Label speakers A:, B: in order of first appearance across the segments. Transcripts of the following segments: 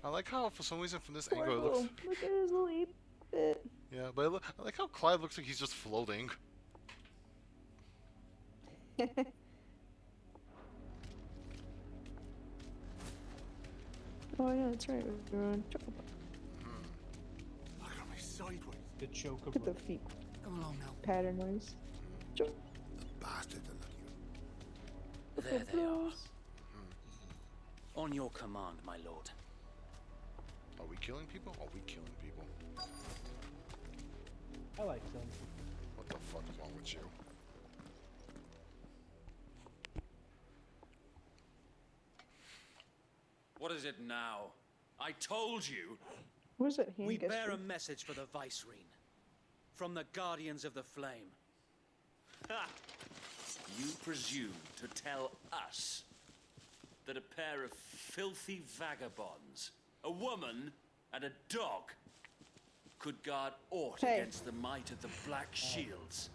A: I like how, for some reason, from this
B: Poor
A: angle, it looks.
B: Look at his little bit.
A: Yeah, but I like how Clyde looks like he's just floating.
B: Oh yeah, that's right. We're on chocobo.
C: Look at me sideways.
D: The choker.
B: Look at the feet
C: Come along now.
B: pattern noise.
C: The bastard to look you.
E: There they are. On your command, my lord.
A: Are we killing people? Are we killing people?
D: I like them.
A: What the fuck is wrong with you?
E: What is it now? I told you.
B: Where's that hand
E: We
B: gesture?
E: bear a message for the Vicereine. From the Guardians of the Flame. Ha! You presume to tell us that a pair of filthy vagabonds, a woman and a dog, could guard aught
B: Hey.
E: against the might of the Black Shields?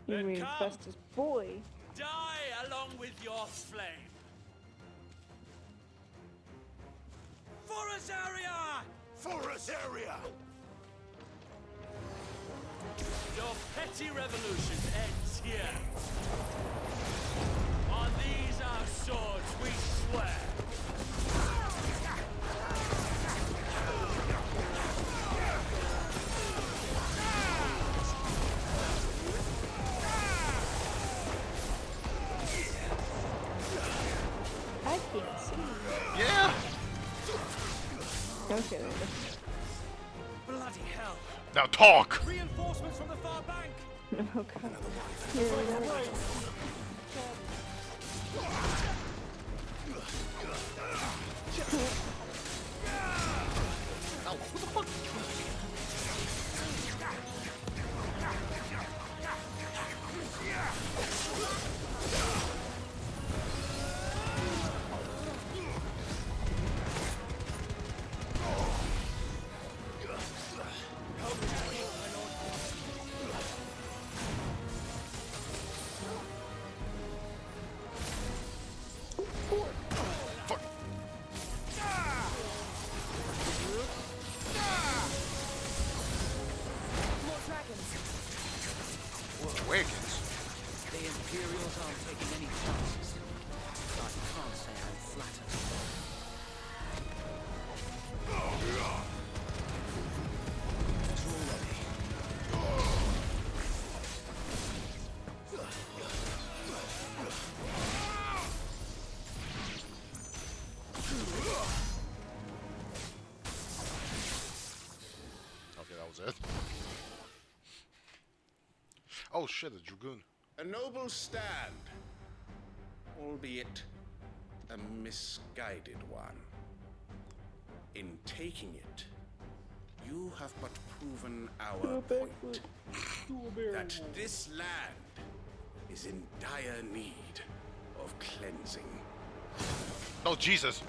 B: You
E: Then
B: mean
E: come.
B: Festus boy?
E: Die along with your flame! For Azaria!
C: For Azaria!
E: Your petty revolution ends here. On these our swords we swear.
B: I can't see.
A: Yeah!
B: Okay, there
E: Bloody hell!
A: Now talk!
E: Reinforcements from the far bank!
B: we go. Oh god. Here we go.
A: Ow, what the fuck? Fuck.
E: More dragons!
A: Dragons.
E: The Imperials aren't taking any chances. I can't say I'm flattered. It's all ready.
A: Okay, that was it. Oh shit, a dragoon.
C: A noble stand, albeit a misguided one. In taking it, you have but proven our point that this land is in dire need of cleansing.
A: Oh Jesus.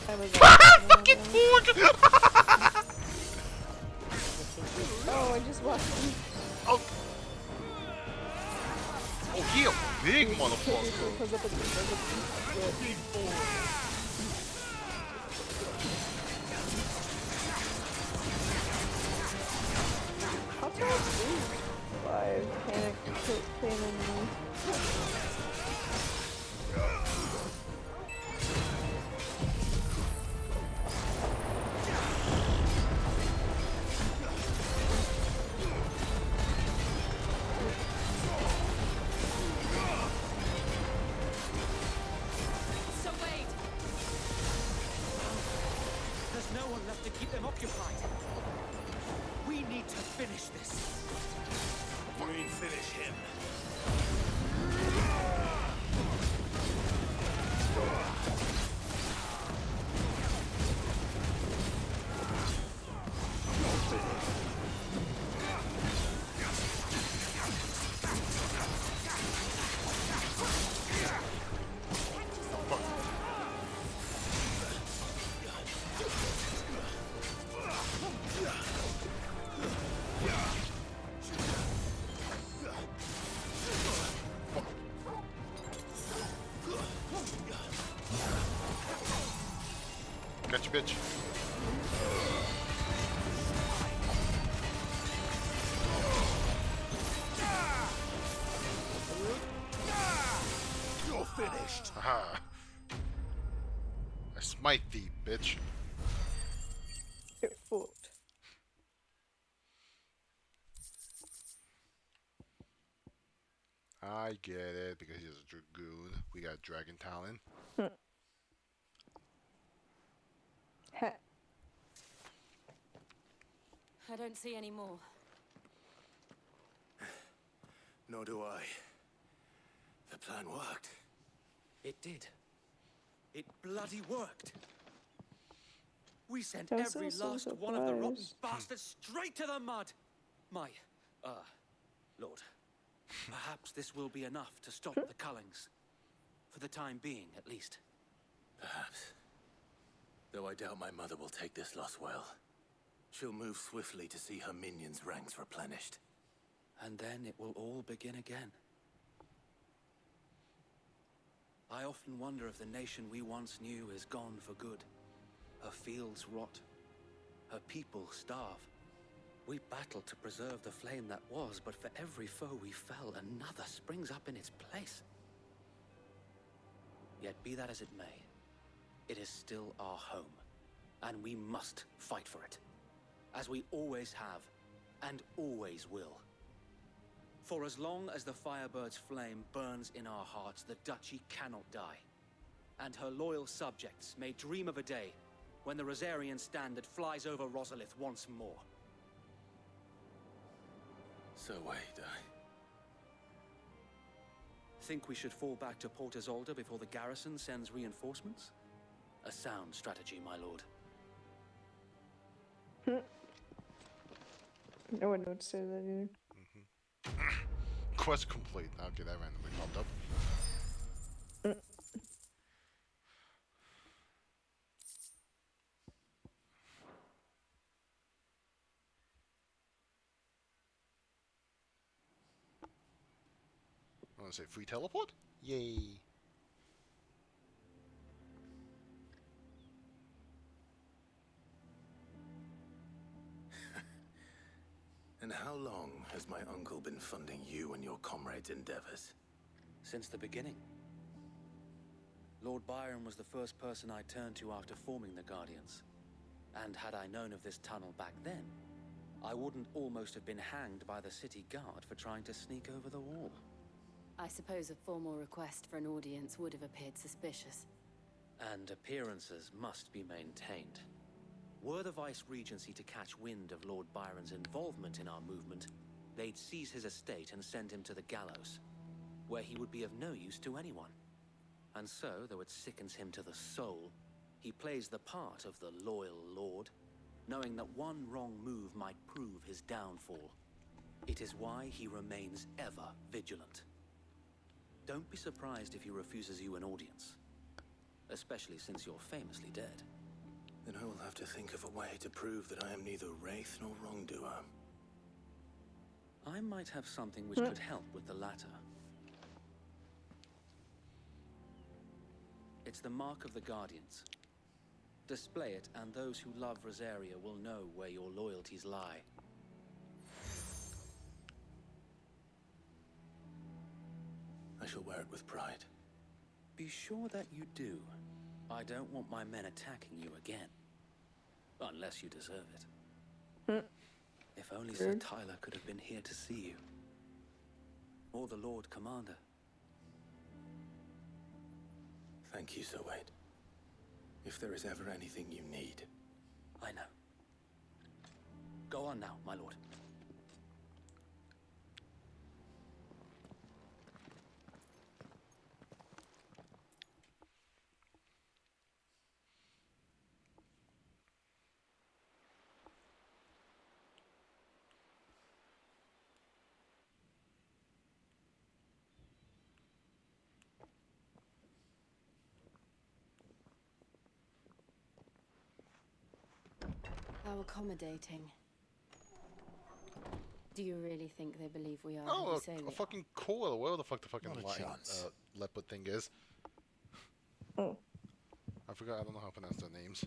B: I was
A: Fucking fork!
B: Oh, I just watched him.
A: Oh. Oh, he a big motherfucker.
B: Comes up with big How tall is he? 5. Panic. Pain in me.
E: So wait! There's no one left to keep them occupied. We need to finish this.
C: You mean finish him?
A: bitch.
C: You're finished.
A: Aha. I smite thee, bitch.
B: Get fucked.
A: I get it, because he's a dragoon. We got dragon talon.
B: Heh.
D: I don't see any more.
C: Nor do I. The plan worked.
E: It did. It bloody worked. We sent
B: I'm so
E: every last one of the rotten
B: surprised.
E: bastards straight to the mud. My, Lord, perhaps this will be enough to stop the Cullings. For the time being, at least.
C: Perhaps. Though I doubt my mother will take this loss well. She'll move swiftly to see her minions' ranks replenished.
E: And then it will all begin again. I often wonder if the nation we once knew is gone for good. Her fields rot. Her people starve. We battled to preserve the flame that was, but for every foe we fell, another springs up in its place. Yet be that as it may, it is still our home, and we must fight for it, as we always have, and always will. For as long as the Firebird's flame burns in our hearts, the Duchy cannot die. And her loyal subjects may dream of a day when the Rosarian standard flies over Rosalith once more.
C: So wait,
E: Think we should fall back to Port Isolde before the garrison sends reinforcements? A sound strategy, my lord.
B: I wouldn't know what to say to that either.
A: Quest complete. Okay, that randomly popped up. I want to say free teleport? Yay.
C: And how long has my uncle been funding you and your comrades' endeavors?
E: Since the beginning. Lord Byron was the first person I turned to after forming the Guardians. And had I known of this tunnel back then, I wouldn't almost have been hanged by the city guard for trying to sneak over the wall.
D: I suppose a formal request for an audience would have appeared suspicious.
E: And appearances must be maintained. Were the Vice-Regency to catch wind of Lord Byron's involvement in our movement, they'd seize his estate and send him to the gallows, where he would be of no use to anyone. And so, though it sickens him to the soul, he plays the part of the loyal lord, knowing that one wrong move might prove his downfall. It is why he remains ever vigilant. Don't be surprised if he refuses you an audience, especially since you're famously dead.
C: Then I will have to think of a way to prove that I am neither wraith nor wrongdoer.
E: I might have something which could help with the latter. It's the mark of the Guardians. Display it, and those who love Rosaria will know where your loyalties lie.
C: I shall wear it with pride.
E: Be sure that you do. I don't want my men attacking you again. Unless you deserve it. If only Sir Tyler could have been here to see you. Or the Lord Commander.
C: Thank you, Sir Wade. If there is ever anything you need.
E: I know. Go on now, my lord.
D: How accommodating. Do you really think they believe we are who
A: Oh,
D: we say we
A: a fucking coil. Whatever the fuck the fucking
C: Not a
A: lion,
C: chance.
A: leopard thing is.
B: Oh.
A: I forgot. I don't know how to pronounce their names.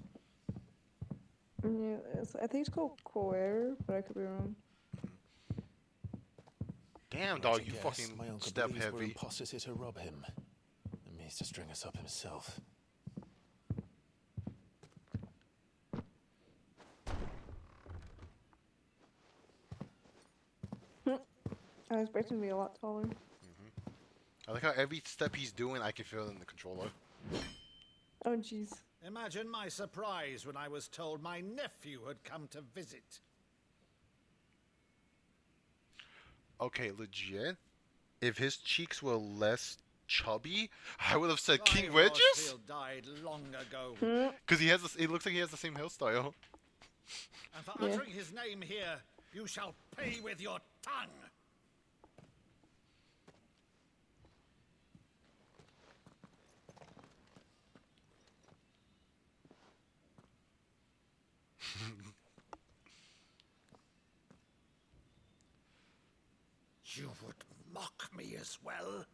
B: Yeah, I think it's called Coir, but I could be wrong.
A: Damn,
C: Right
A: dog,
C: to
A: you
C: guess,
A: fucking
C: my uncle
A: step
C: believes we're
A: heavy.
C: imposters here to rob him. And means to string us up himself.
B: I was expecting to be a lot taller.
A: I like how every step he's doing, I can feel it in the controller.
B: Oh, jeez.
F: Imagine my surprise when I was told my nephew had come to visit.
A: Okay, legit. If his cheeks were less chubby, I would have said King
F: Clive
A: Regis.
F: Rosfield died long ago,
A: Because he has this, it looks like he has the same hairstyle.
F: and for
B: Yeah.
F: uttering his name here, you shall pay with your tongue. You would mock me as well?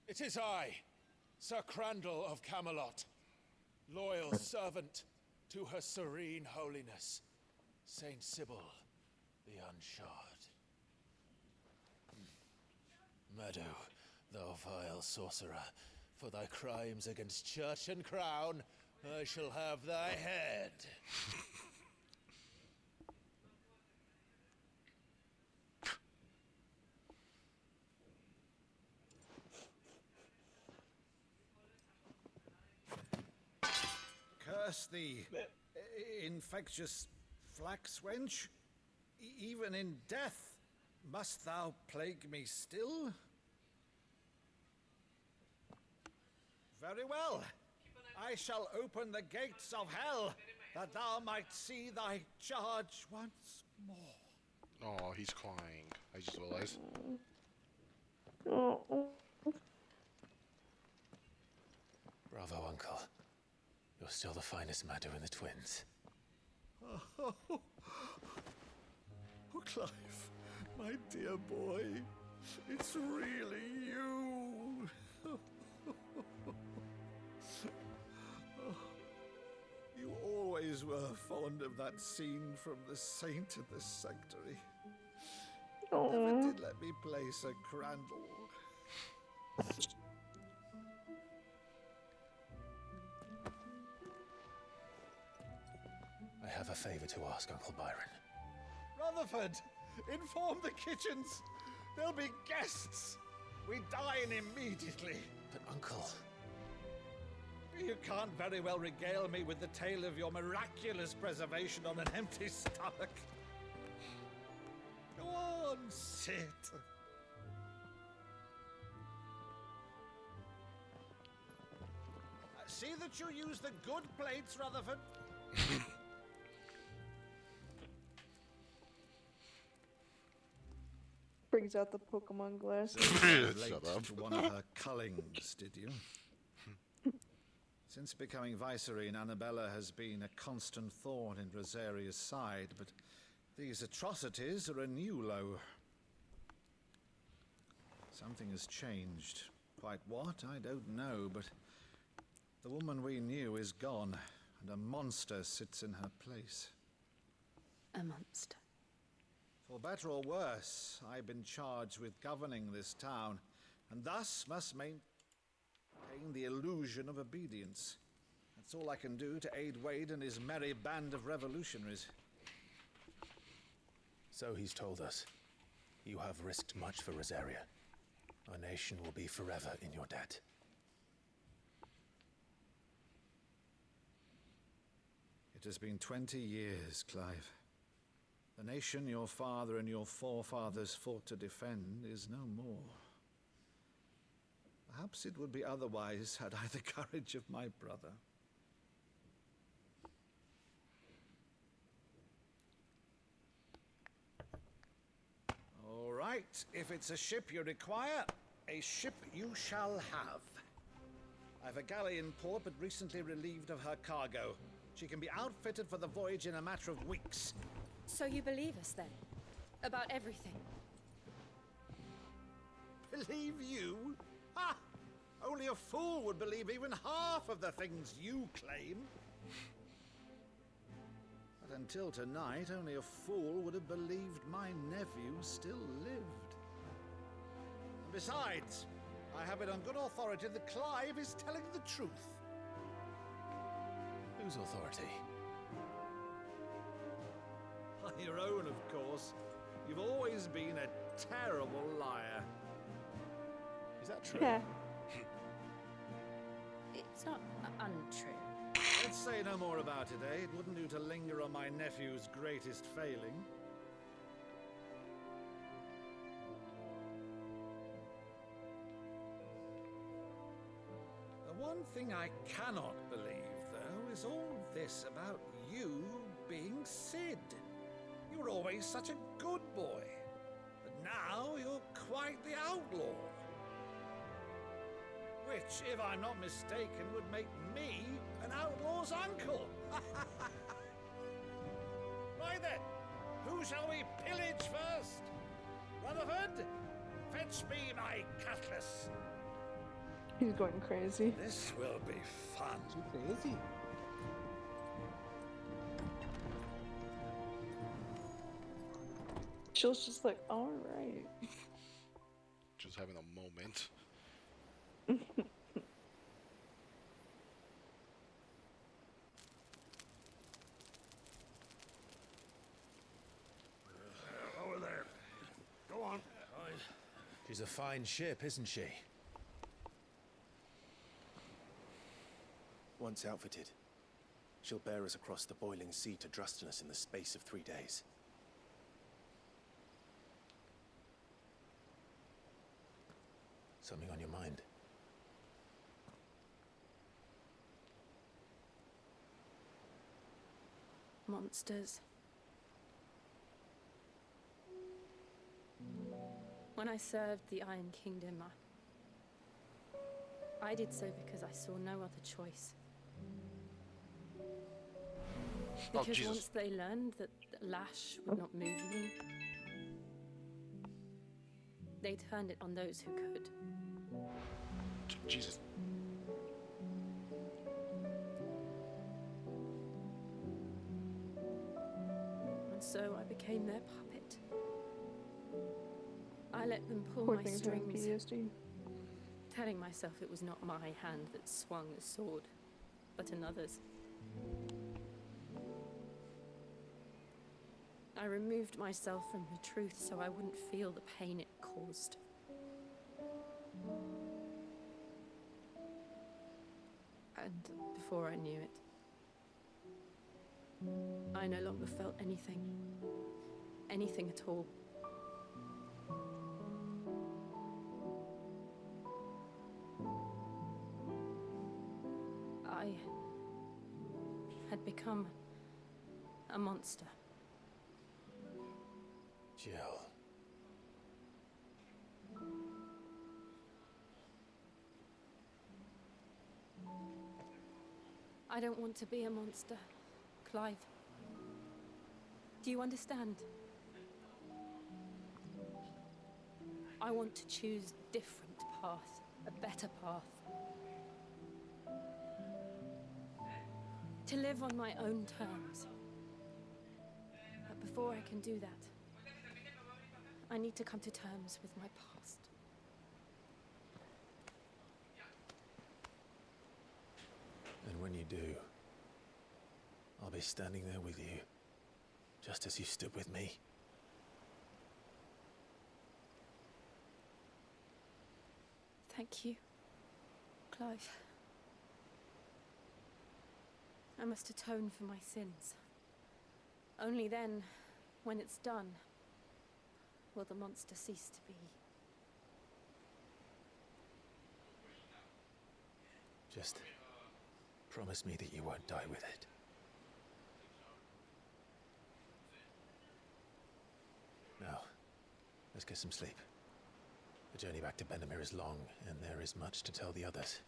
G: It is I, Sir Crandall of Camelot, loyal servant to her serene holiness, Saint Sybil the Unshod. Meadow, thou vile sorcerer, for thy crimes against church and crown, I shall have thy head.
F: Curse thee, infectious flax wench. Even in death, must thou plague me still? Very well. I shall open the gates of hell, that thou might see thy charge once more.
A: Oh, he's crying. I just realized.
B: Oh,
C: Bravo, Uncle. You're still the finest Meadow in the twins.
F: Oh, Clive, my dear boy, it's really you. You always were fond of that scene from The Saint in the Sanctuary. Never did let me play Sir Crandall.
C: I have a favor to ask, Uncle Byron.
F: Rutherford, inform the kitchens. There'll be guests. We dine immediately.
C: But, Uncle...
F: You can't very well regale me with the tale of your miraculous preservation on an empty stomach. Go on, sit. See that you use the good plates, Rutherford.
B: brings out the Pokemon glasses.
A: Shut up.
F: To one of her cullings, did you? Since becoming Vicereine, Annabella has been a constant thorn in Rosaria's side, but these atrocities are a new low. Something has changed. Quite what, I don't know, but the woman we knew is gone, and a monster sits in her place.
D: A monster.
F: For better or worse, I've been charged with governing this town, and thus must maintain the illusion of obedience. That's all I can do to aid Wade and his merry band of revolutionaries.
C: So he's told us. You have risked much for Rosaria. Our nation will be forever in your debt.
F: It has been 20 years, Clive. The nation your father and your forefathers fought to defend is no more. Perhaps it would be otherwise had I the courage of my brother. All right, if it's a ship you require, a ship you shall have. I've a galley in port, but recently relieved of her cargo. She can be outfitted for the voyage in a matter of weeks.
D: So you believe us then? About everything?
F: Believe you? Ha! Only a fool would believe even half of the things you claim. But until tonight, only a fool would have believed my nephew still lived. And besides, I have it on good authority that Clive is telling the truth.
G: Whose authority?
F: By your own, of course. You've always been a terrible liar.
G: Is that true?
B: Yeah.
H: It's not untrue.
F: Let's say no more about it, eh? It wouldn't do to linger on my nephew's greatest failing. The one thing I cannot believe, though, is all this about you being Sid. You were always such a good boy, but now you're quite the outlaw. Which, if I'm not mistaken, would make me an outlaw's uncle. Right then, who shall we pillage first? Rutherford, fetch me my cutlass.
B: He's going crazy.
F: This will be fun.
I: Too crazy.
B: Jill's just like, alright.
A: Just having a moment.
F: Over there. Go on.
G: She's a fine ship, isn't she?
C: Once outfitted, she'll bear us across the boiling sea to Drustinus in the space of 3 days.
G: Something on your mind?
H: Monsters. When I served the Iron Kingdom, I did so because I saw no other choice.
A: Oh,
H: Because
A: Jesus.
H: once they learned that Lash would not move me, they turned it on those who could.
A: Jesus.
H: And so I became their puppet. I let them pull
B: Poor
H: my
B: thing's having
H: strings,
B: PTSD.
H: telling myself it was not my hand that swung the sword, but another's. I removed myself from the truth so I wouldn't feel the pain it caused. And before I knew it, I no longer felt anything. Anything at all. I had become a monster.
G: Jill.
H: I don't want to be a monster, Clive. Do you understand? I want to choose a different path, a better path. To live on my own terms. But before I can do that, I need to come to terms with my past.
G: And when you do, I'll be standing there with you, just as you stood with me.
H: Thank you, Clive. I must atone for my sins. Only then, when it's done, will the monster cease to be.
G: Just promise me that you won't die with it. Now, let's get some sleep. The journey back to Benamir is long, and there is much to tell the others.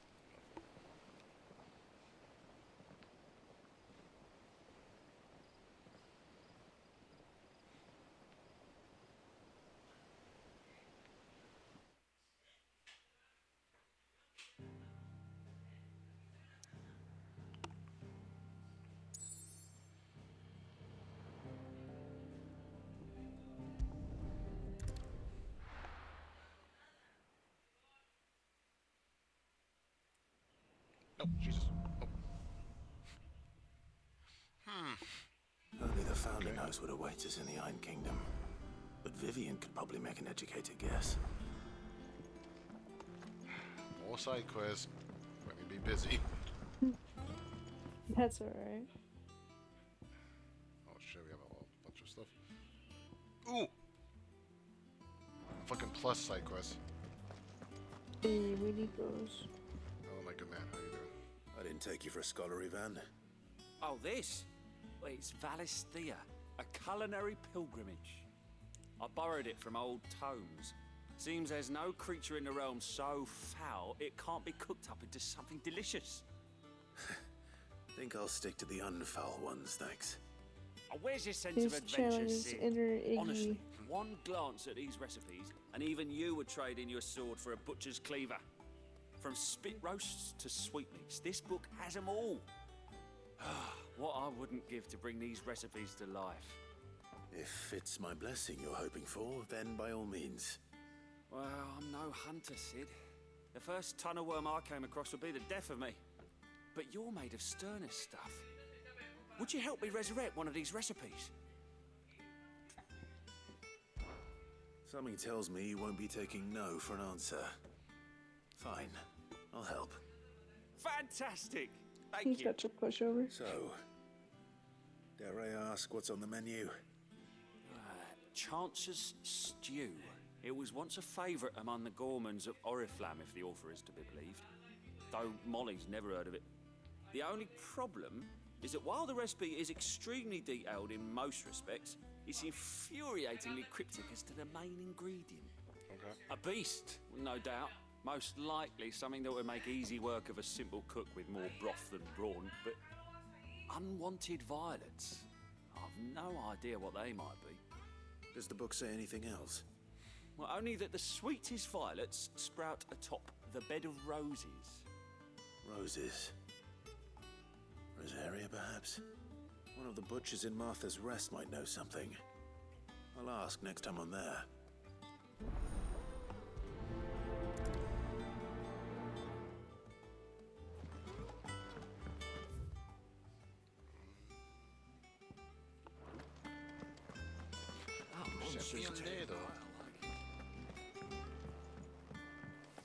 A: Oh, Jesus. Oh.
C: Only the founder knows what awaits us in the Iron Kingdom. But Vivian could probably make an educated guess.
A: More side quests. Let me be busy.
B: That's alright.
A: Oh shit, we have a whole bunch of stuff. Ooh! Fucking plus side quests.
B: Hey, we need those.
A: Oh my good man, how you doing?
C: I didn't take you for a scholarly van.
E: Oh, this? Well, it's Valisthea, a culinary pilgrimage. I borrowed it from old tomes. Seems there's no creature in the realm so foul it can't be cooked up into something delicious.
C: Think I'll stick to the unfoul ones, thanks.
E: Oh, where's your sense
B: His
E: of adventure,
B: challenge
E: Sid?
B: inner Iggy.
E: Honestly, one glance at these recipes, and even you would trade in your sword for a butcher's cleaver. From spit roasts to sweetmeats, this book has them all. What I wouldn't give to bring these recipes to life.
C: If it's my blessing you're hoping for, then by all means.
E: Well, I'm no hunter, Sid. The first tunnel worm I came across would be the death of me. But you're made of sterner stuff. Would you help me resurrect one of these recipes?
C: Something tells me you won't be taking no for an answer. Fine, I'll help.
E: Fantastic! Thank
B: He's
E: you.
B: got your pushover.
C: So, dare I ask what's on the menu?
E: Chance's Stew. It was once a favourite among the gourmands of Oriflamme, if the author is to be believed. Though Molly's never heard of it. The only problem is that while the recipe is extremely detailed in most respects, it's infuriatingly cryptic as to the main ingredient.
A: Okay.
E: A beast, no doubt. Most likely something that would make easy work of a simple cook with more broth than brawn, but unwanted violets. I've no idea what they might be.
C: Does the book say anything else?
E: Well, only that the sweetest violets sprout atop the bed of roses.
C: Roses. Rosaria, perhaps? One of the butchers in Martha's Rest might know something. I'll ask next time I'm there.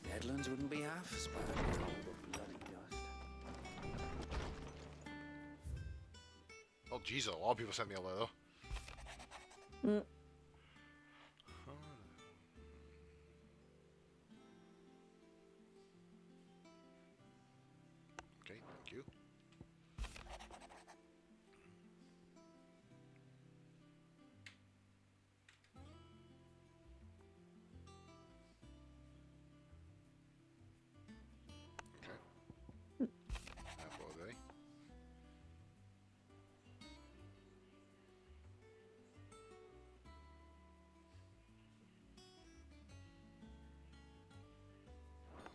E: Nedlands wouldn't be half as bad as all the bloody dust.
A: Oh jeez, a lot of people sent me a letter.
B: Mm.
A: Okay, thank you. Okay. Apple a day.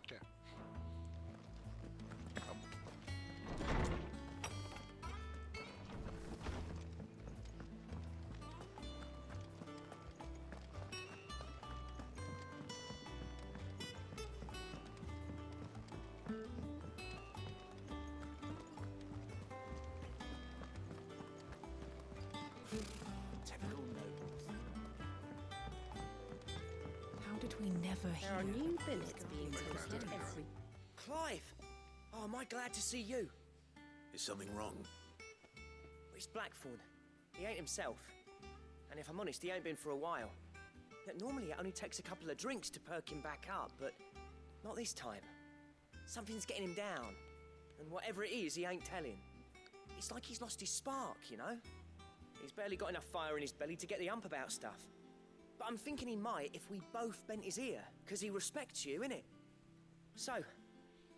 A: Okay.
E: Typical nobles.
I: How did we never
J: There are
I: hear?
J: new billets being posted every...
K: Clive! Oh, am I glad to see you?
C: Is something wrong?
K: It's Blackthorn. He ain't himself. And if I'm honest, he ain't been for a while. Yet normally it only takes a couple of drinks to perk him back up, but not this time. Something's getting him down. And whatever it is, he ain't telling. It's like he's lost his spark, you know? He's barely got enough fire in his belly to get the ump about stuff. But I'm thinking he might if we both bent his ear, because he respects you, innit? So,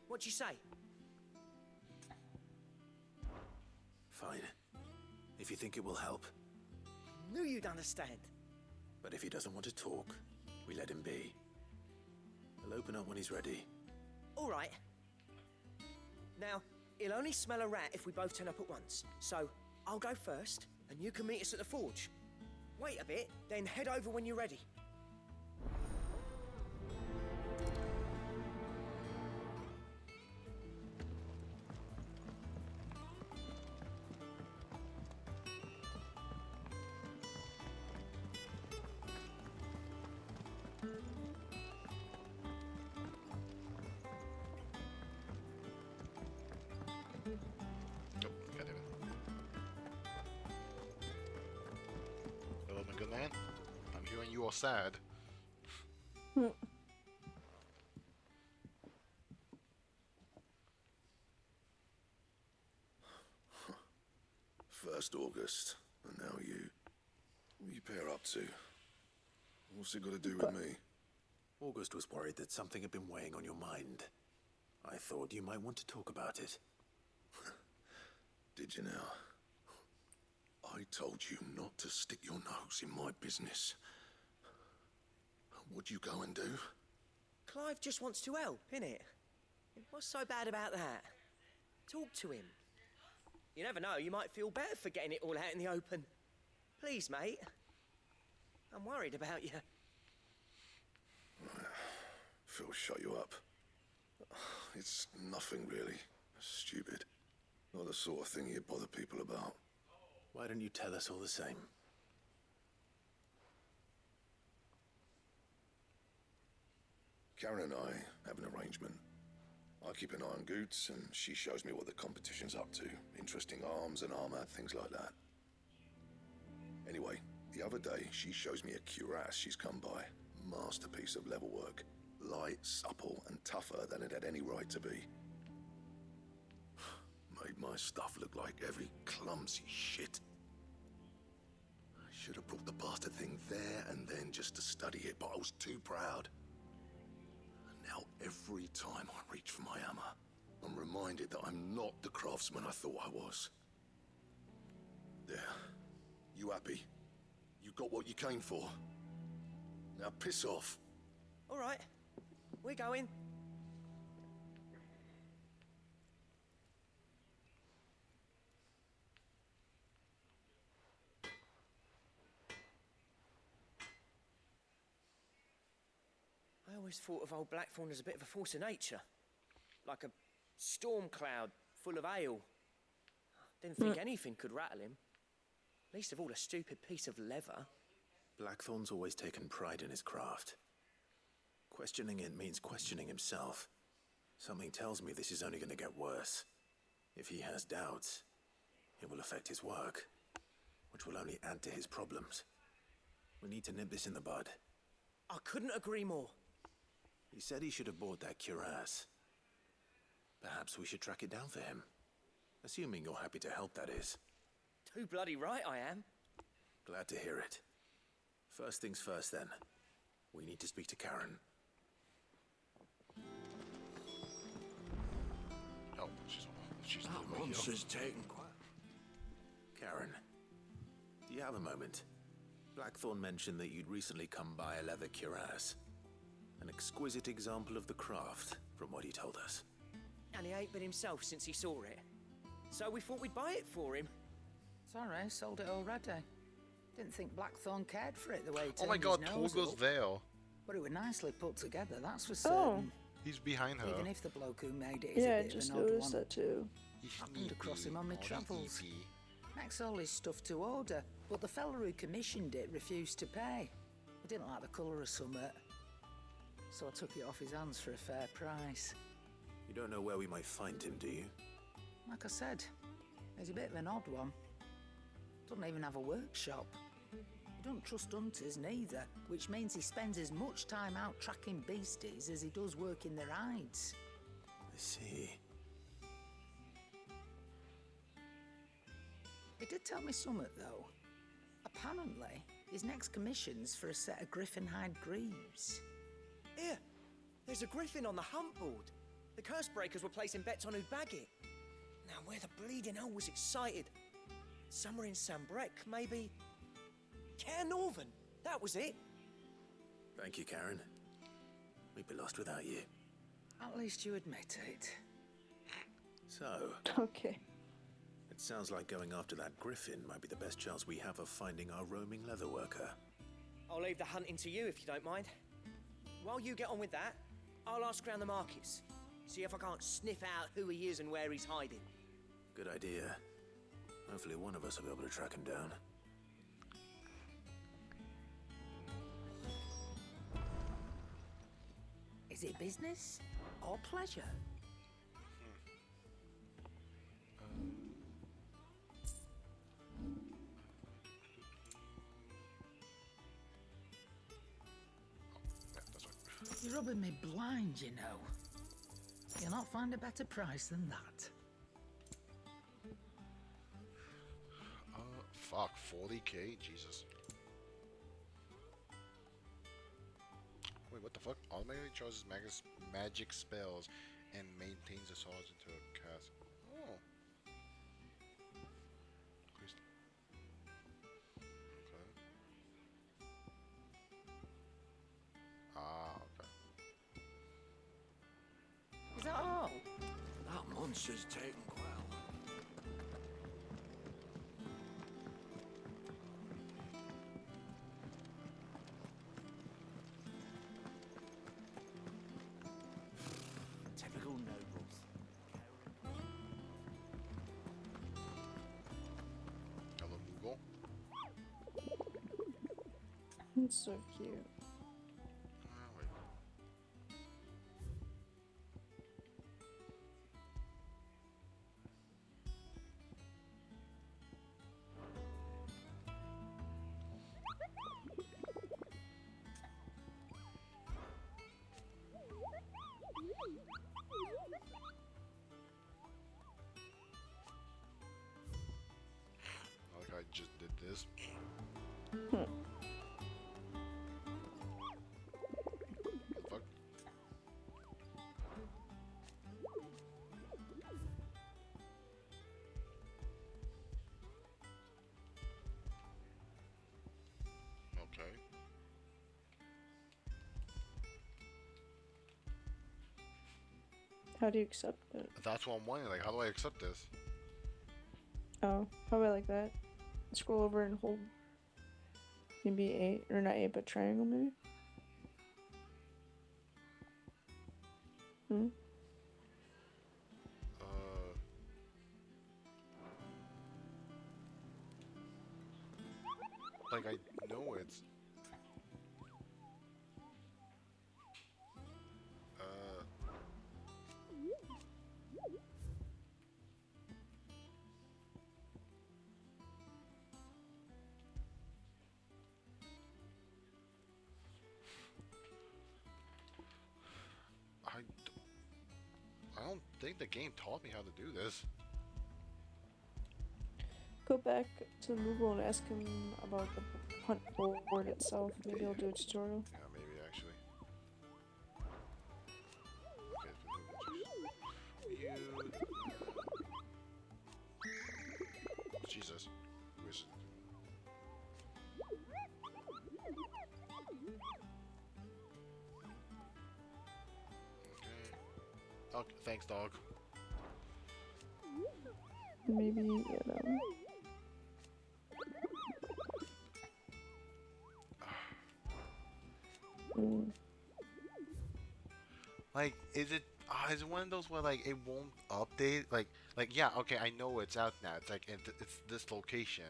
K: what do you say?
C: Fine. If you think it will help.
K: Knew you'd understand.
C: But if he doesn't want to talk, we let him be. He'll open up when he's ready.
K: All right. Now, he'll only smell a rat if we both turn up at once. So, I'll go first, and you can meet us at the forge. Wait a bit, then head over when you're ready.
A: man. I'm hearing you are sad.
L: First August, and now you. What you pair up to? What's it got to do with me?
C: August was worried that something had been weighing on your mind. I thought you might want to talk about it.
L: Did you now? I told you not to stick your nose in my business. What'd you go and do?
K: Clive just wants to help, innit? What's so bad about that? Talk to him. You never know, you might feel better for getting it all out in the open. Please, mate. I'm worried about you.
L: Phil shut you up. It's nothing really. Stupid. Not the sort of thing you bother people about.
C: Why don't you tell us all the same?
L: Karen and I have an arrangement. I keep an eye on Goots, and she shows me what the competition's up to. Interesting arms and armor, things like that. Anyway, the other day, she shows me a cuirass she's come by. Masterpiece of level work. Light, supple, and tougher than it had any right to be. Made my stuff look like every clumsy shit. I should have brought the bastard thing there and then just to study it, but I was too proud. And now every time I reach for my hammer, I'm reminded that I'm not the craftsman I thought I was. There. You happy? You got what you came for? Now piss off.
K: All right, we're going. I always thought of old Blackthorn as a bit of a force of nature. Like a storm cloud full of hail. Didn't think anything could rattle him. Least of all a stupid piece of leather.
C: Blackthorn's always taken pride in his craft. Questioning it means questioning himself. Something tells me this is only going to get worse. If he has doubts, it will affect his work, which will only add to his problems. We need to nip this in the bud.
K: I couldn't agree more.
C: He said he should have bought that cuirass. Perhaps we should track it down for him. Assuming you're happy to help, that is.
K: Too bloody right I am.
C: Glad to hear it. First things first, then. We need to speak to Karen.
A: Oh, she's
C: That
A: not here.
C: monster's taken quite... Karen, do you have a moment? Blackthorn mentioned that you'd recently come by a leather cuirass. An exquisite example of the craft, from what he told us.
K: And he ain't been himself since he saw it. So we thought we'd buy it for him.
M: Sorry, sold it already. Didn't think Blackthorn cared for it the way he
A: Oh my
M: turned
A: god,
M: his nose
A: Torgo's
M: up.
A: there.
M: But it was nicely put together, that's for
B: Oh.
M: certain.
A: He's behind her.
M: Even if the bloke who made it is
B: Yeah,
M: a
B: I
M: bit
B: just
M: of an odd
B: noticed
M: one.
B: that too.
M: Happened across him on my
A: Sneaky,
M: travels.
A: sneaky.
M: Makes all his stuff to order, but the fella who commissioned it refused to pay. He didn't like the colour of summit. So I took it off his hands for a fair price.
C: You don't know where we might find him, do you?
M: Like I said, he's a bit of an odd one. Doesn't even have a workshop. He don't trust hunters neither, which means he spends as much time out tracking beasties as he does working their hides.
C: I see.
M: He did tell me something, though. Apparently, his next commission's for a set of griffin hide greaves.
K: Here, there's a griffin on the hunt board. The curse breakers were placing bets on who'd bag it. Now, where the bleeding hell was it sighted? Somewhere in Sambrec, maybe? Care Northern, that was it.
C: Thank you, Karen. We'd be lost without you.
M: At least you admit it.
C: So,
B: Okay.
C: it sounds like going after that griffin might be the best chance we have of finding our roaming leatherworker.
K: I'll leave the hunting to you if you don't mind. While you get on with that, I'll ask around the markets. See if I can't sniff out who he is and where he's hiding.
C: Good idea. Hopefully one of us will be able to track him down.
M: Is it business or pleasure? You're rubbing me blind, you know. You'll not find a better price than that.
A: Fuck, 40k? Jesus. Wait, what the fuck? Automatically charges magic spells and maintains the swords into a cast. Oh. Okay. Ah, okay.
K: Is that all?
L: That monster's taken well.
K: Typical nobles.
A: Hello, Google.
B: It's so cute.
A: Wait. Like I just did this. Fuck. Okay.
B: How do you accept it?
A: That's what I'm wondering. Like, how do I accept this?
B: Oh, probably like that. Scroll over and hold maybe 8, or not 8, but triangle maybe? Hmm?
A: Like I know it's. I don't think the game taught me how to do this.
B: Go back to Google and ask him about the hunt board itself. Maybe he'll do a tutorial.
A: Yeah, maybe actually. Okay, Jesus. Okay. Okay, thanks, dog.
B: Maybe, yeah, that one.
A: Like, is it one of those where like it won't update? Like yeah, okay, I know it's out now. It's like it's this location.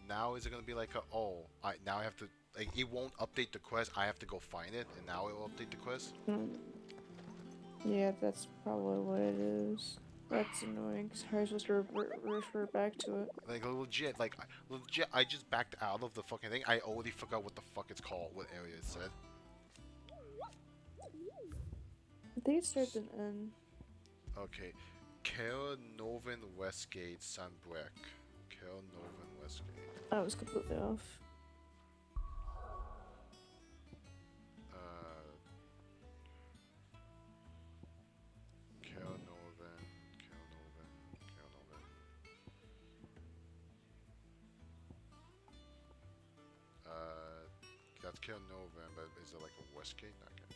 A: Now is it gonna be like now I have to like it won't update the quest. I have to go find it, and now it will update the quest.
B: Yeah, that's probably what it is. That's annoying, because how are you supposed to refer back to it?
A: Like legit, I just backed out of the fucking thing. I already forgot what the fuck it's called, what area it said.
B: I think it starts in N.
A: Okay, Kel Novan Westgate Sunbreck. Kel Novan Westgate.
B: I was completely off.
A: That's Kel Novan, but is it like a Westgate? Not okay.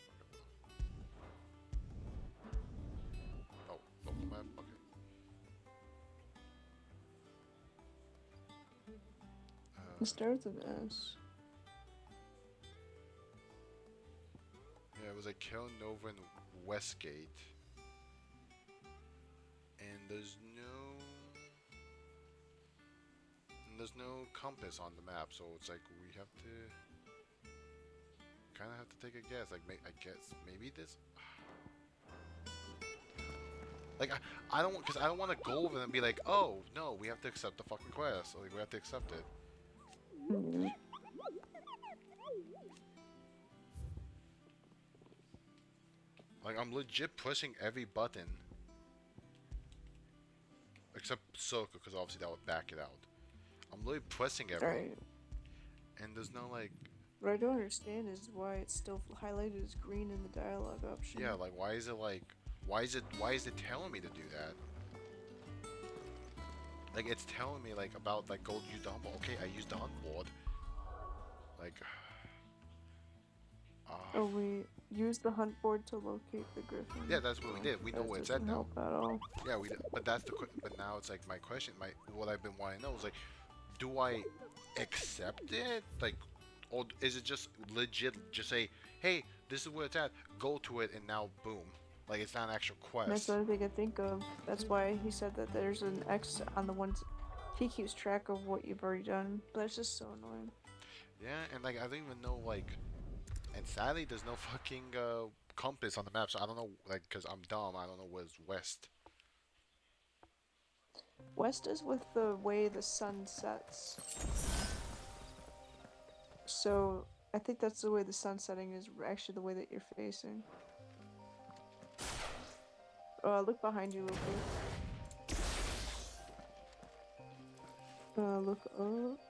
A: Oh, local map? Okay.
B: It starts with S.
A: Yeah, it was like Kel Novan Westgate. And there's no compass on the map, so it's like we have to kind of have to take a guess. Like, I guess maybe this. Like, I don't want, because I don't want to go over and be like, oh no, we have to accept the fucking quest. Like, we have to accept it. Like, I'm legit pushing every button. Except circle, because obviously that would back it out. I'm literally pressing everything.
B: Right.
A: And there's no, like...
B: What I don't understand is why it's still highlighted as green in the dialogue option.
A: Yeah, like, why is it, like... Why is it telling me to do that? Like, it's telling me, like, about, like, go use the hunt board. Okay, I used the hunt board. Like...
B: Oh, we used the hunt board to locate the griffin.
A: Yeah, that's what we did. We know where it's at now.
B: Help at all.
A: Yeah, we did. But that's the. But now it's like my question. What I've been wanting to know is like, do I accept it? Like, or is it just legit? Just say, hey, this is where it's at. Go to it, and now boom. Like it's not an actual quest.
B: That's the only thing I think of. That's why he said that there's an X on the ones. He keeps track of what you've already done. But that's just so annoying.
A: Yeah, and like I don't even know like. And sadly, there's no fucking compass on the map, so I don't know, like, because I'm dumb, I don't know where's west.
B: West is with the way the sun sets. So, I think that's the way the sun setting is actually the way that you're facing. Look behind you real quick. Look up.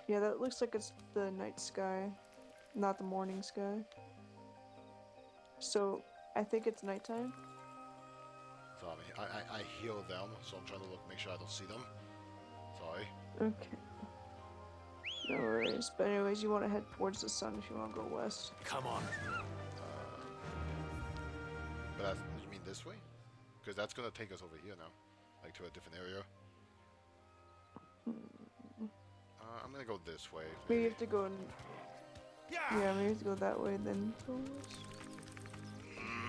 B: Yeah, that looks like it's the night sky. Not the morning sky. So, I think it's nighttime.
A: Sorry, I hear them, so I'm trying to make sure I don't see them. Sorry.
B: Okay. No worries. But anyways, you want to head towards the sun if you want to go west.
C: Come on.
A: But that's, you mean this way? Because that's going to take us over here now. Like to a different area. I'm going to go this way.
B: Maybe you have to go in... Yeah, maybe to go that way then.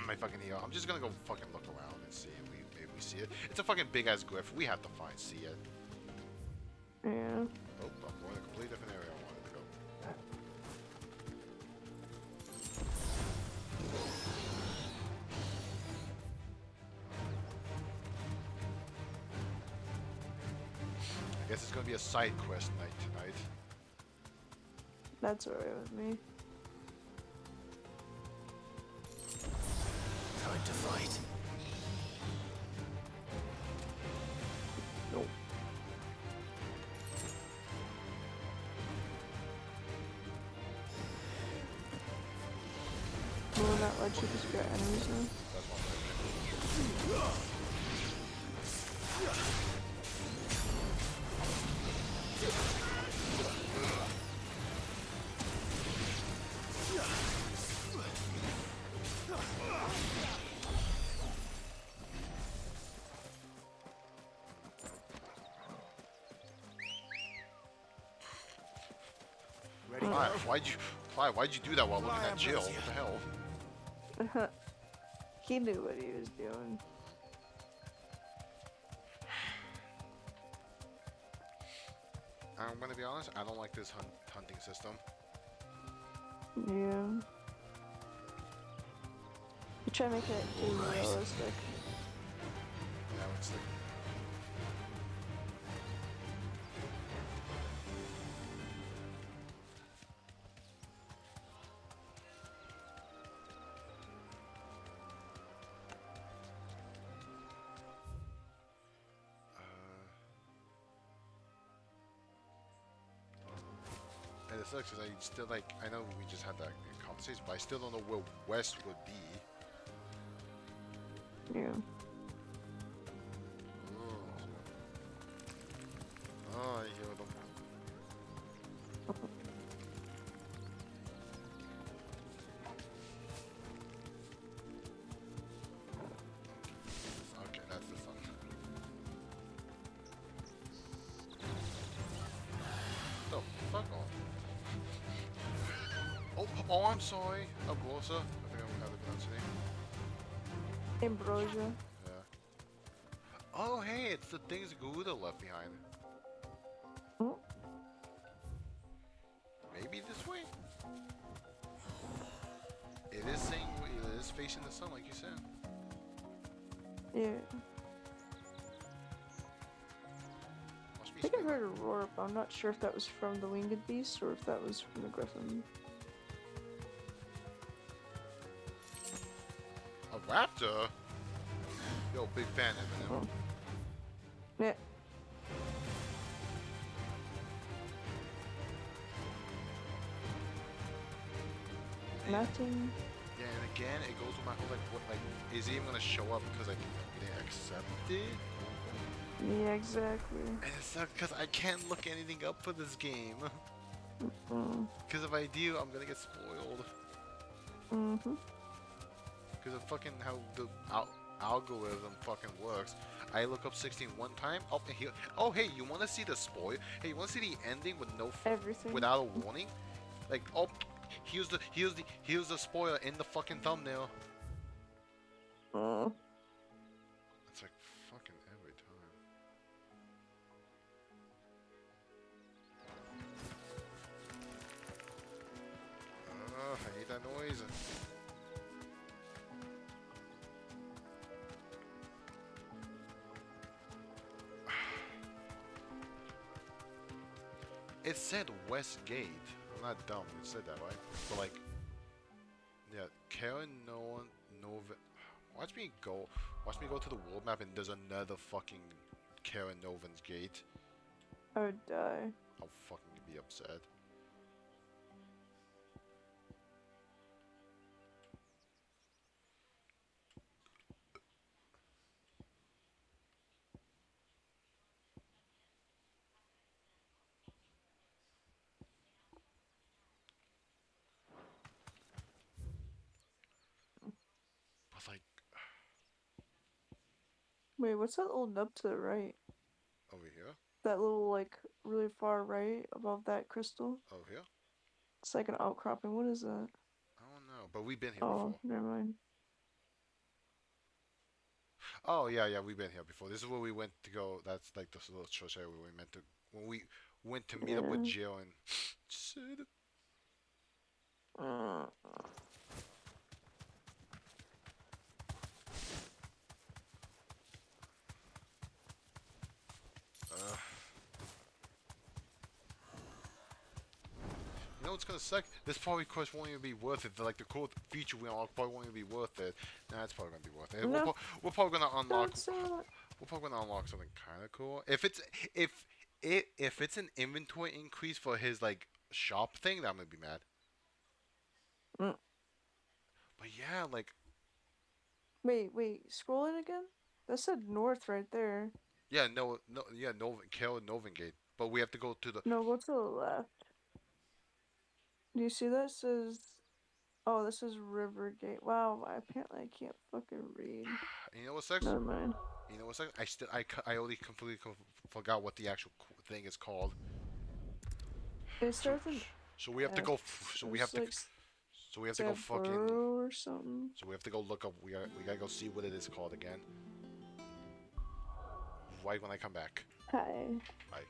A: My fucking ego. I'm just gonna go fucking look around and see if maybe we see it. It's a fucking big ass griff. We have to see it.
B: Yeah.
A: Oh, I'm going to a completely different area I wanted to go. I guess it's gonna be a side quest night tonight.
B: That's alright with me.
C: Time to fight.
B: Nope. Will not let you just get enemies now?
A: Clive, why'd you do that while looking at Jill? What the hell?
B: He knew what he was doing.
A: I'm gonna be honest, I don't like this hunting system.
B: Yeah. You try to make it too realistic.
A: Yeah, it's like... And it sucks because I still like, I know we just had that conversation, but I still don't know where west would be.
B: Yeah.
A: Oh, I hear them. Okay, that's the sun. Oh, fuck off. Oh, I'm sorry. Ambrosia. I think I'm how to pronounce your name.
B: Ambrosia.
A: Yeah. Oh, hey, it's the things Garuda left behind.
B: Oh.
A: Maybe this way? It is saying it is facing the sun, like you said.
B: Yeah.
A: Must be
B: I think I heard a roar, but I'm not sure if that was from the winged beast or if that was from the griffin.
A: A Raptor? Yo, big fan, Eminem.
B: Yeah. Nothing.
A: Yeah, and again, it goes with my whole, like, what, like, is he even gonna show up because, like, they accepted?
B: Yeah, exactly.
A: And it sucks because I can't look anything up for this game. Because if I do, I'm gonna get spoiled. Because of fucking how the algorithm fucking works. I look up 16 one time. Oh, and oh, hey, you want to see the spoil? Hey, you want to see the ending with no
B: everything
A: without a warning? Like, oh, here's the spoiler in the fucking thumbnail. It's like fucking every time. I hate that noise. It said West Gate. I'm not dumb. It said that, right? But like, yeah, Karen Nova. Watch me go to the world map and there's another fucking Karen Novan's gate.
B: I would die.
A: I'll fucking be upset. But like,
B: wait, what's that little nub to the right?
A: over here?
B: That little, like, really far right above that crystal?
A: Over here?
B: It's like an outcropping. What is that?
A: I don't know, but we've been here
B: Oh,
A: before.
B: never mind.
A: Oh yeah, we've been here before. This is where we went to go. That's like the little church area where we meant to when we went to meet up with Jill and Sid. You know what's gonna suck? This probably quest won't even be worth it. Like the cool feature we unlock probably won't even be worth it. Nah, it's probably gonna be worth it.
B: No.
A: We're probably gonna unlock. We're probably gonna unlock something kind of cool. If it's an inventory increase for his like shop thing, then I'm gonna be mad. But yeah, like.
B: Wait, scroll it again? That said north right there.
A: Yeah, Novan Gate. But we have to go to the.
B: No, go to the left. Do you see that? It says. Oh, this is Rivergate. Wow, apparently I can't fucking read.
A: You know what sucks?
B: Never mind.
A: You know what sucks? I already completely forgot what the actual thing is called.
B: It starts in.
A: So we have to go. So we have to. So we have to go fucking.
B: Or something.
A: So we have to go look up. We gotta go see what it is called again. Right when I come back.
B: Hi.
A: Bye.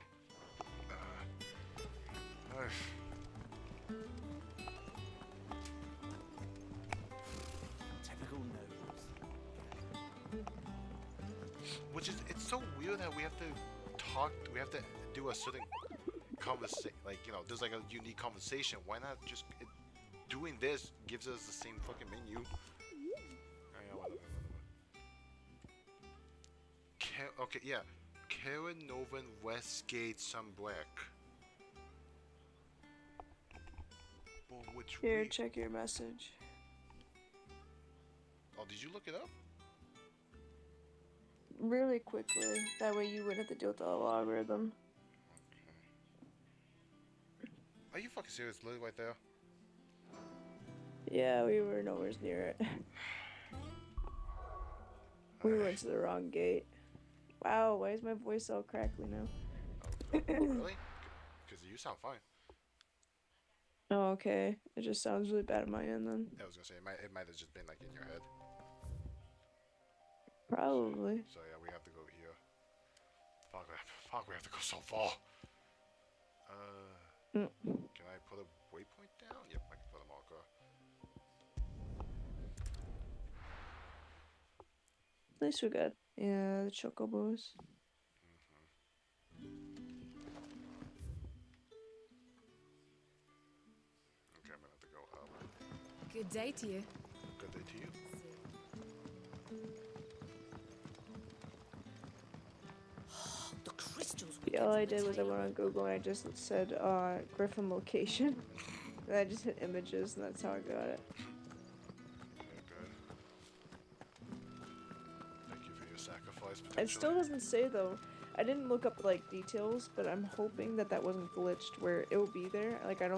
E: Typical noobs.
A: Which is, it's so weird that we have to talk. We have to do a certain conversation. Like, you know, there's like a unique conversation. Why not just doing this gives us the same fucking menu? Okay, yeah. Karen Novan Westgate Sunbreak.
B: Here, check your message.
A: Oh, did you look it up?
B: Really quickly. That way you wouldn't have to deal with the algorithm.
A: Okay. Are you fucking serious? Literally right there?
B: Yeah, we were nowhere near it. We went to the wrong gate. Wow, why is my voice all crackly now?
A: Oh, really? Because you sound fine.
B: Oh, okay. It just sounds really bad on my end then.
A: I was gonna say it might have just been like in your head.
B: Probably.
A: So yeah, we have to go here. Fuck, we have to go so far. Can I put a waypoint down? Yep, I can put a marker.
B: At least we got, yeah, the chocobos.
A: Okay, I'm gonna have to go up.
I: Good day to you.
A: Good day to you.
K: The crystals.
B: Yeah, all I did was I went on Google and I just said Griffin location. And I just hit images and that's how I got it.
A: Okay. Thank you for your sacrifice.
B: It still doesn't say though. I didn't look up like details, but I'm hoping that that wasn't glitched where it will be there. Like I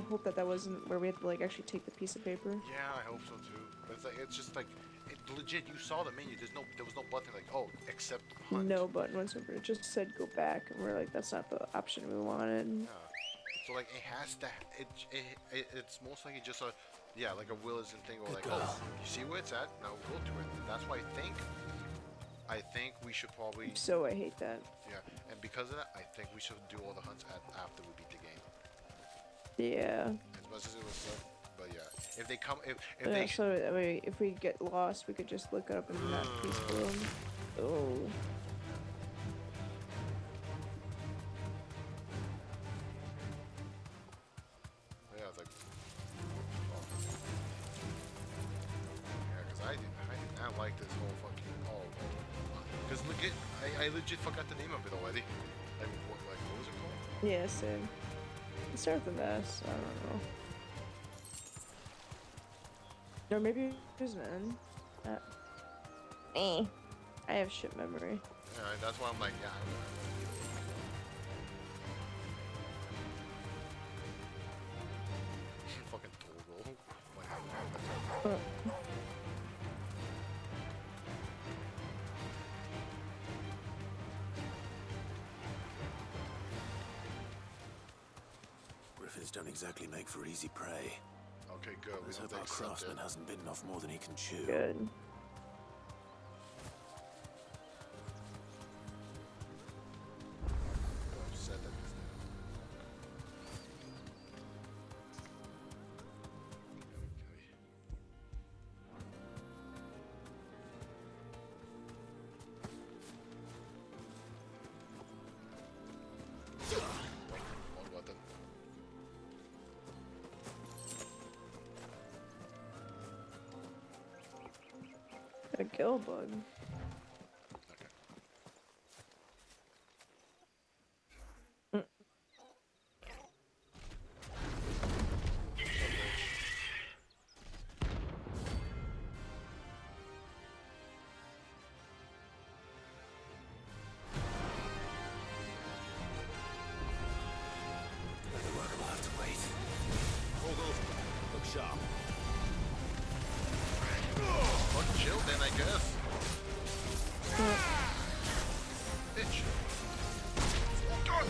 B: hope that that wasn't where we had to like actually take the piece of paper.
A: Yeah, I hope so too. It's like it's just like legit. You saw the menu. There was no button like accept hunt.
B: No button whatsoever. It just said go back, and we're like that's not the option we wanted.
A: Yeah. So like it has to. It's most likely just a like a Willis and thing or like you see where it's at. Now we'll do it. And that's why I think we should probably.
B: So I hate that.
A: Yeah, and because of that, I think we should do all the hunts after we beat the game.
B: Yeah.
A: As much as it was fun, but yeah, if they come, if
B: Yeah,
A: they.
B: so that way, if we get lost, we could just look it up in that piece room. Oh.
A: Yeah, it's like. Yeah, because I did not like this whole fucking because legit, I legit forgot the name of it already. Like what was it called?
B: Yeah, same. It started with an S. I don't know. Or maybe there's an N. I have shit memory.
A: Yeah, that's why I'm like, yeah. Fucking Toggle.
C: Griffins don't exactly make for easy prey.
A: Okay, good.
C: Let's hope our craftsman hasn't bitten off more than he can chew.
B: Good. A gill bug.
A: Chill then, I guess. Bitch. Oh god.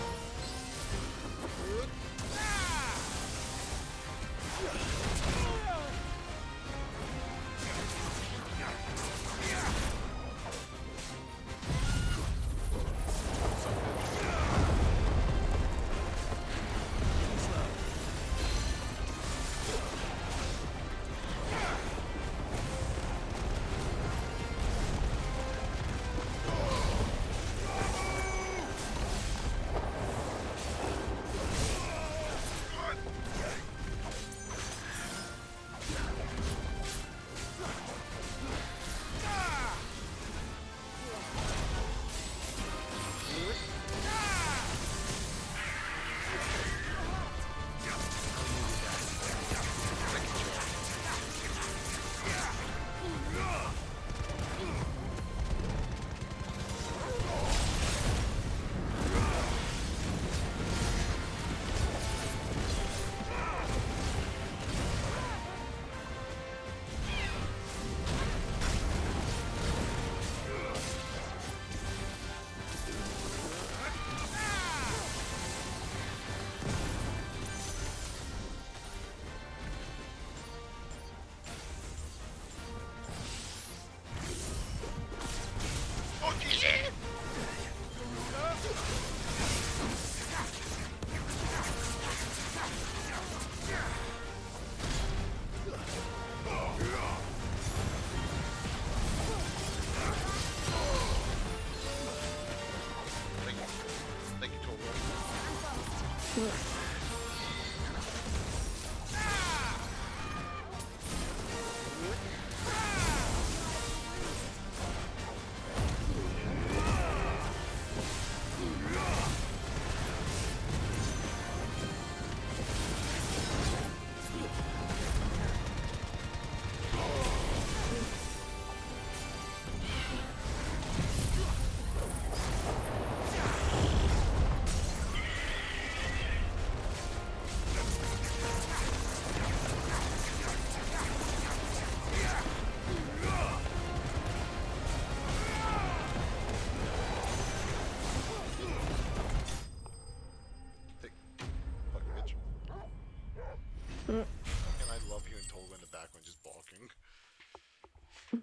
A: background just barking.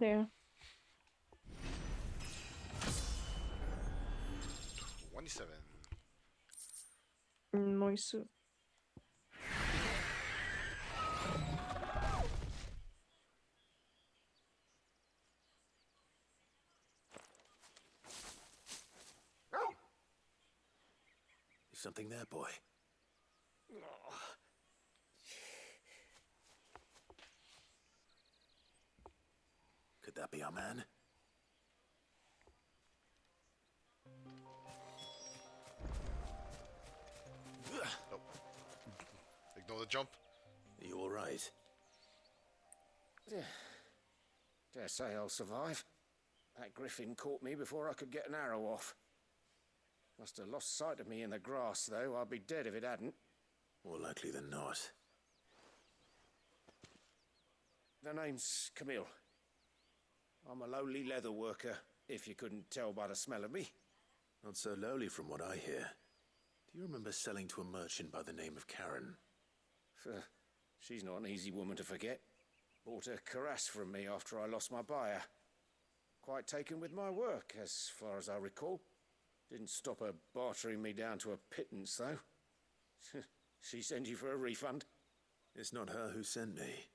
B: Yeah.
A: 27.
B: Nice.
C: Is something there, boy? Could that be our man?
A: Oh. Ignore the jump.
C: Are you all right?
N: Dare say I'll survive. That griffin caught me before I could get an arrow off. Must have lost sight of me in the grass, though. I'd be dead if it hadn't.
C: More likely than not.
N: The name's Camille. I'm a lowly leather worker, if you couldn't tell by the smell of me.
C: Not so lowly from what I hear. Do you remember selling to a merchant by the name of Karen?
N: She's not an easy woman to forget. Bought a cuirass from me after I lost my buyer. Quite taken with my work, as far as I recall. Didn't stop her bartering me down to a pittance, though. She sent you for a refund?
C: It's not her who sent me.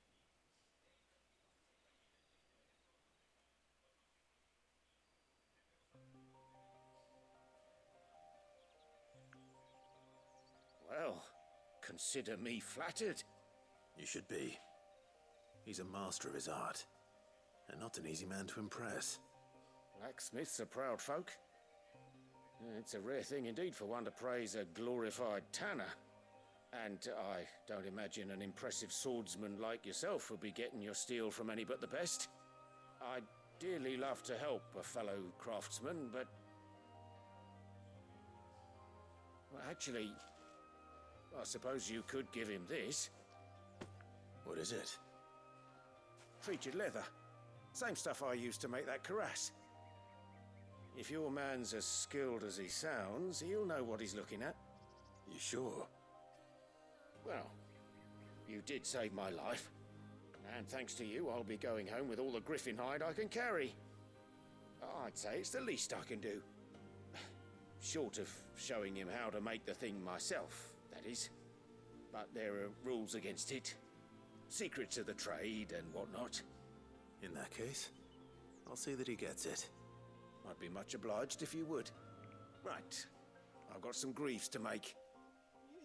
N: Well, consider me flattered.
C: You should be. He's a master of his art, and not an easy man to impress.
N: Blacksmiths are proud folk. It's a rare thing indeed for one to praise a glorified tanner. And I don't imagine an impressive swordsman like yourself would be getting your steel from any but the best. I'd dearly love to help a fellow craftsman, but... Well, actually, I suppose you could give him this.
C: What is it?
N: Treated leather. Same stuff I used to make that cuirass. If your man's as skilled as he sounds, he'll know what he's looking at.
C: You sure?
N: Well, you did save my life. And thanks to you, I'll be going home with all the griffin hide I can carry. I'd say it's the least I can do. Short of showing him how to make the thing myself, that is. But there are rules against it. Secrets of the trade and whatnot.
C: In that case, I'll see that he gets it.
N: I'd be much obliged if you would. Right. I've got some greaves to make.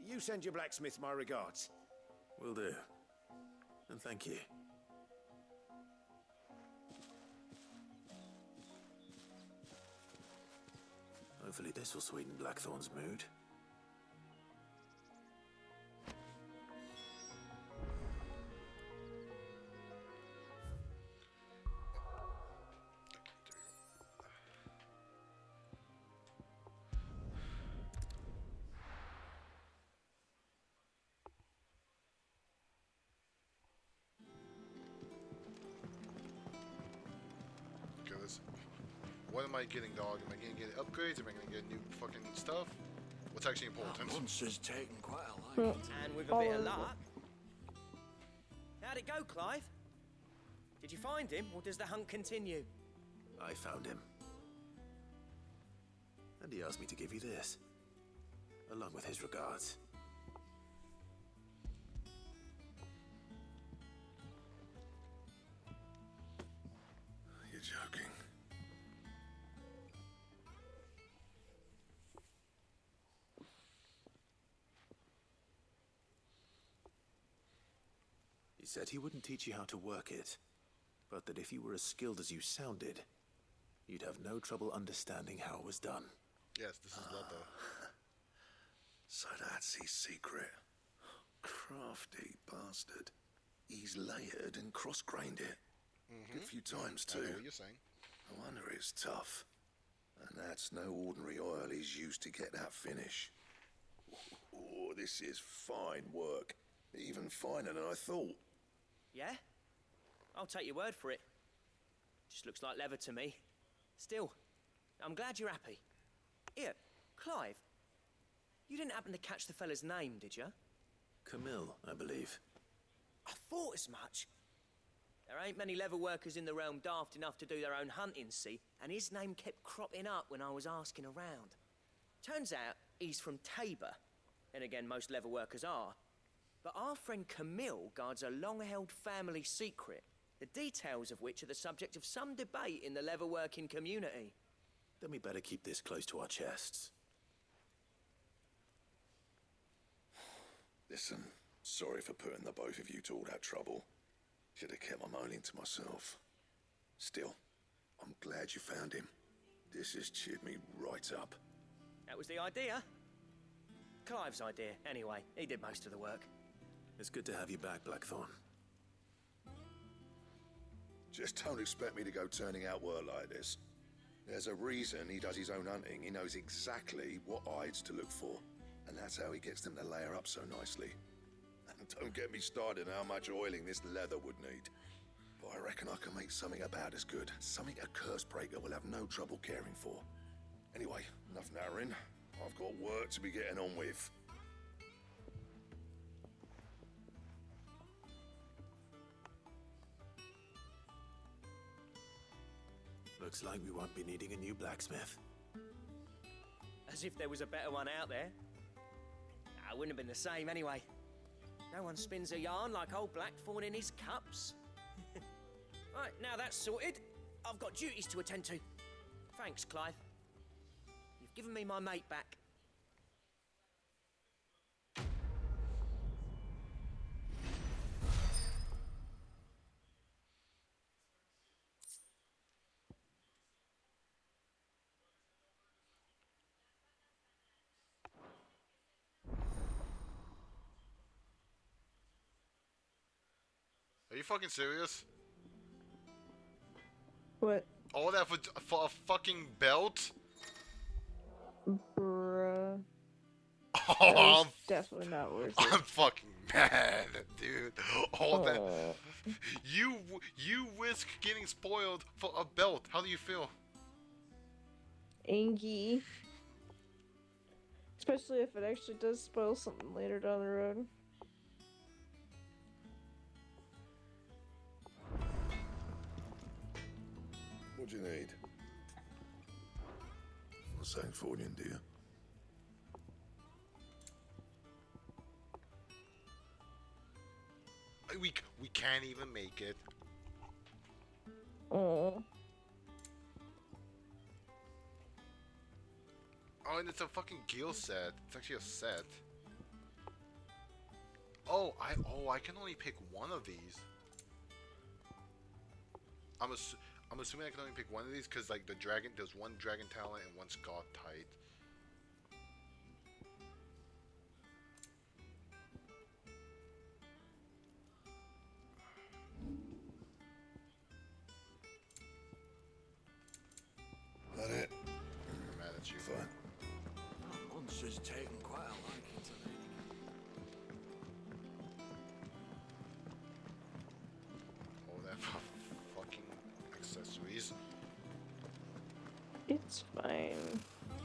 N: You send your blacksmith my regards.
C: Will do. And thank you. Hopefully this will sweeten Blackthorn's mood.
A: What am I getting, dog? Am I gonna get upgrades? Am I gonna get new fucking stuff? What's actually important?
O: Monster's taken quite a liking.
K: And with a bit of luck. How'd it go, Clive? Did you find him, or does the hunt continue?
C: I found him. And he asked me to give you this, along with his regards.
L: You're joking.
C: He said he wouldn't teach you how to work it, but that if you were as skilled as you sounded, you'd have no trouble understanding how it was done.
A: Yes, this is leather.
L: So that's his secret. Crafty bastard. He's layered and cross-grained it. Good few times too.
A: I know what you're saying.
L: No wonder it's tough. And that's no ordinary oil he's used to get that finish. Oh, this is fine work. Even finer than I thought.
K: Yeah? I'll take your word for it. Just looks like leather to me. Still, I'm glad you're happy. Here, Clive. You didn't happen to catch the fella's name, did you?
C: Camille, I believe.
K: I thought as much. There ain't many leather workers in the realm daft enough to do their own hunting, see? And his name kept cropping up when I was asking around. Turns out he's from Tabor. And again, most leather workers are. But our friend Camille guards a long-held family secret, the details of which are the subject of some debate in the leather-working community.
C: Then we better keep this close to our chests.
L: Listen, sorry for putting the both of you to all that trouble. Should have kept my moaning to myself. Still, I'm glad you found him. This has cheered me right up.
K: That was the idea. Clive's idea, anyway. He did most of the work.
C: It's good to have you back, Blackthorn.
L: Just don't expect me to go turning out work like this. There's a reason he does his own hunting. He knows exactly what hides to look for. And that's how he gets them to layer up so nicely. And don't get me started on how much oiling this leather would need. But I reckon I can make something about as good. Something a curse breaker will have no trouble caring for. Anyway, enough narrowing. I've got work to be getting on with.
C: Looks like we won't be needing a new blacksmith.
K: As if there was a better one out there. It wouldn't have been the same anyway. No one spins a yarn like old Blackthorn in his cups. Right, now that's sorted, I've got duties to attend to. Thanks, Clive. You've given me my mate back.
A: Are you fucking serious?
B: What?
A: All that for a fucking belt?
B: Bruh.
A: Oh,
B: That was definitely not worth it.
A: I'm fucking mad, dude. All that. You risk getting spoiled for a belt. How do you feel?
B: Angy. Especially if it actually does spoil something later down the road.
L: What do you need? Not saying fortune, do you?
A: We can't even make it.
B: Oh.
A: Oh, and it's a fucking guild set. It's actually a set. Oh, I can only pick one of these. I'm assuming I can only pick one of these because like there's one dragon talent and one god type.
L: That it?
A: I'm mad at you.
L: Fine.
O: That monster's taken quite a liking to me.
A: All that fucking accessories.
B: It's fine.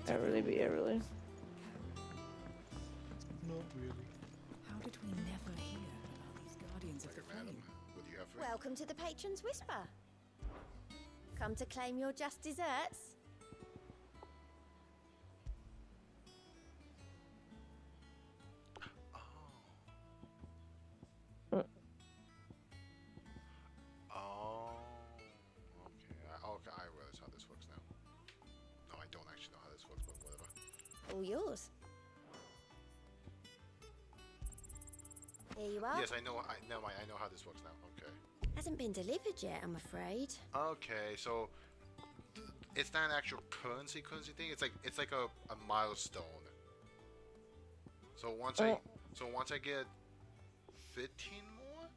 B: Everly be Everly.
A: Not really.
I: How did we never hear about these guardians of the flame?
A: What do you have for
J: Welcome to the Patron's Whisper. Come to claim your just desserts?
A: Oh, okay. Okay, I realize how this works now. No, I don't actually know how this works, but whatever.
J: All yours. Here you are.
A: Yes, I know. I know how this works now. Okay.
J: Hasn't been delivered yet, I'm afraid.
A: Okay, so it's not an actual currency thing. It's like a milestone. So once I get 15 more,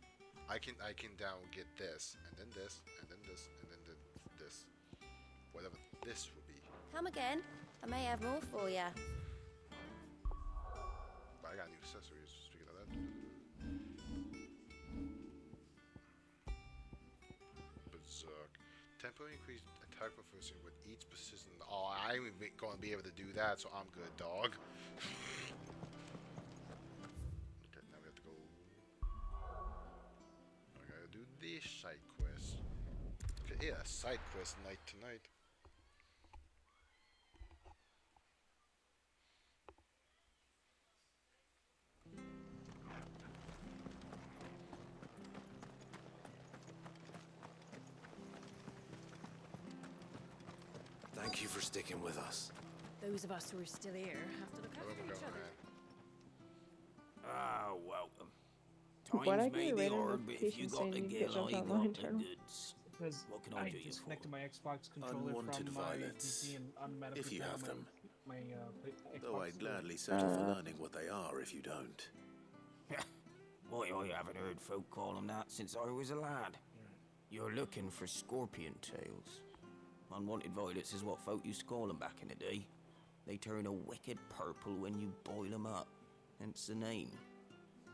A: I can down get this and then this and then this and then this, whatever this would be.
J: Come again. I may have more for you.
A: But I got new accessories. Speaking of that. Berserk. Temporary increased attack proficiency with each precision. Oh, I ain't even gonna be able to do that, so I'm good, dog. Okay, now we have to go. I gotta do a side quest. Okay, yeah, side quest night tonight.
C: Thank you for sticking with us.
I: Those of us who are still here have to look after each other.
O: Ah, welcome.
B: Why'd I
O: Times
B: get
O: may
B: a
O: be
B: random
O: hard, but if you
B: notification
O: got
B: saying
O: the
B: you get
O: gill,
B: jumped
O: I
B: out
O: got
B: my
O: the
B: channel?
O: goods.
P: Because
O: What can I do you
P: disconnected
O: for?
P: my Xbox controller
C: Unwanted
P: from my
C: violets,
P: PC and automatically
C: if you
P: put it on
C: have them.
P: my Xbox.
C: Though I'd gladly settle for learning what they are if you don't.
O: Why, I haven't heard folk call them that since I was a lad. You're looking for scorpion tails. Unwanted violets is what folk used to call them back in the day. They turn a wicked purple when you boil them up, hence the name.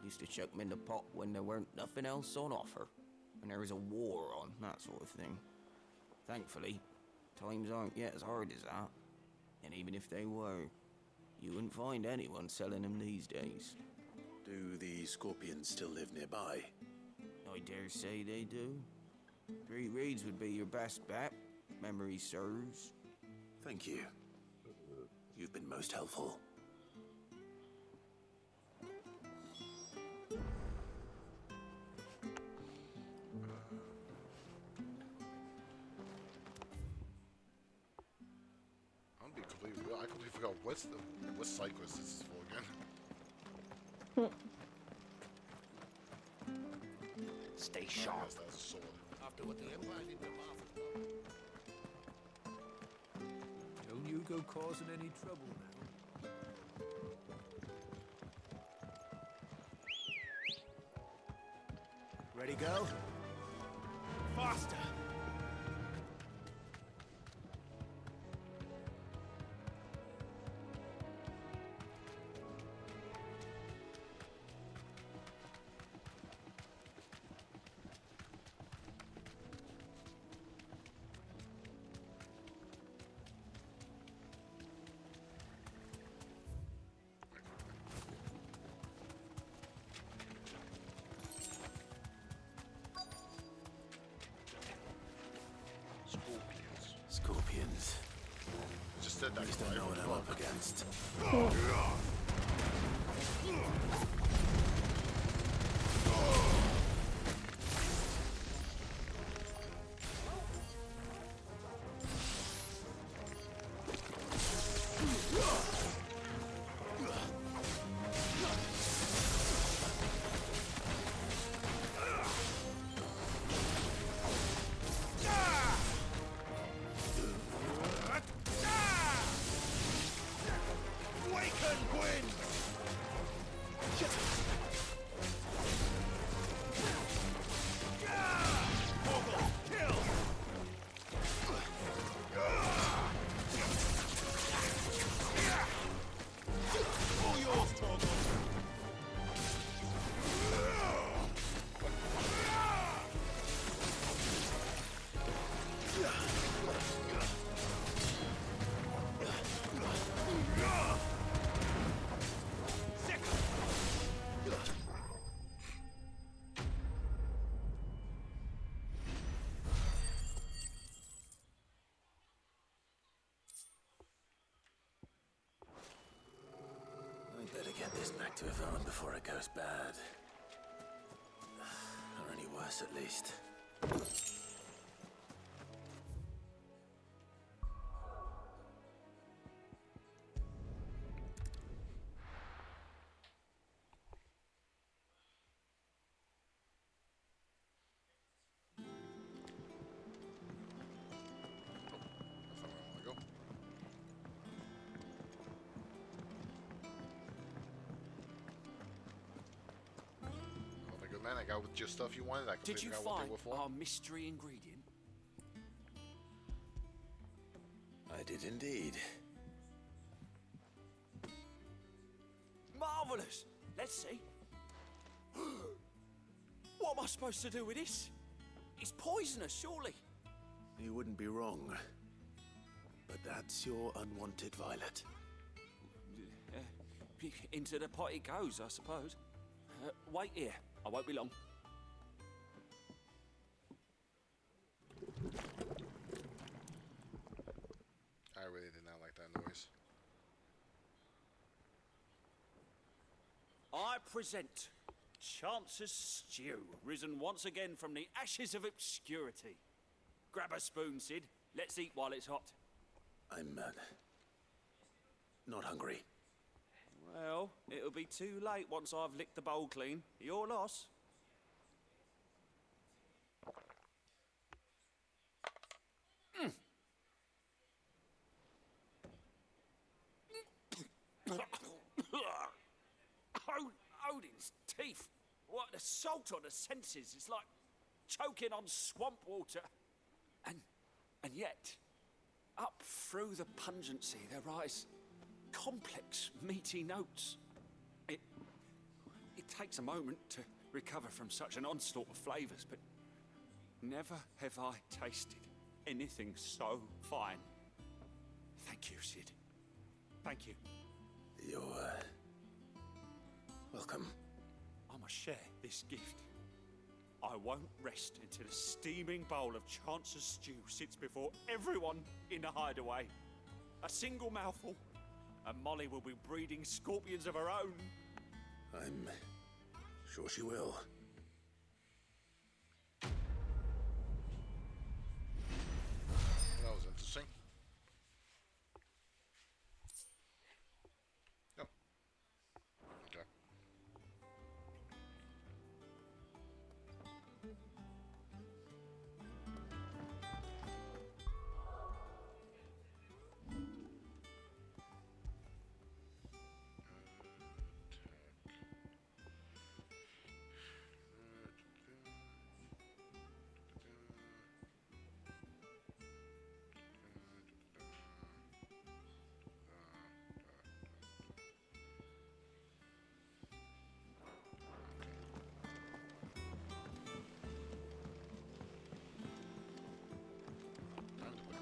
O: Used to chuck them in the pot when there weren't nothing else on offer, when there was a war on, that sort of thing. Thankfully, times aren't yet as hard as that. And even if they were, you wouldn't find anyone selling them these days.
C: Do the scorpions still live nearby?
O: I dare say they do. 3 Reeds would be your best bet, memory serves.
C: Thank you. You've been most helpful.
A: I'm be completely real. I completely forgot what side quest this is for again.
O: Stay
A: Oh,
O: sharp.
A: yes, that's a sword.
N: After what the Empire did to Martha's
O: Don't you go causing any trouble now.
C: Ready, go?
O: Faster!
C: Scorpions.
A: Just said that.
C: At least I know what I'm up against. I'd better get this back to Yvonne before it goes bad. Or any worse, at least.
A: Man, I got with your stuff you wanted. I
E: Did
A: completely
E: you
A: forgot what
E: find
A: they were for.
E: our mystery ingredient?
C: I did indeed.
E: Marvelous! Let's see. What am I supposed to do with this? It's poisonous, surely.
C: You wouldn't be wrong. But that's your unwanted violet.
E: Into the pot it goes, I suppose. Wait here. I won't be long.
A: really did not like that noise.
E: I present Chance's Stew, risen once again from the ashes of obscurity. Grab a spoon, Sid. Let's eat while it's hot.
C: I'm not hungry.
E: Well, it'll be too late once I've licked the bowl clean. Your loss. Odin's teeth. What the salt on the senses. It's like choking on swamp water. And yet, up through the pungency there rise complex, meaty notes. It takes a moment to recover from such an onslaught of flavours, but never have I tasted anything so fine. Thank you, Sid. Thank you.
C: You're welcome.
E: I must share this gift. I won't rest until a steaming bowl of Chance's Stew sits before everyone in the hideaway. A single mouthful, and Molly will be breeding scorpions of her own.
C: I'm sure she will.
A: That was interesting. Oh. Okay.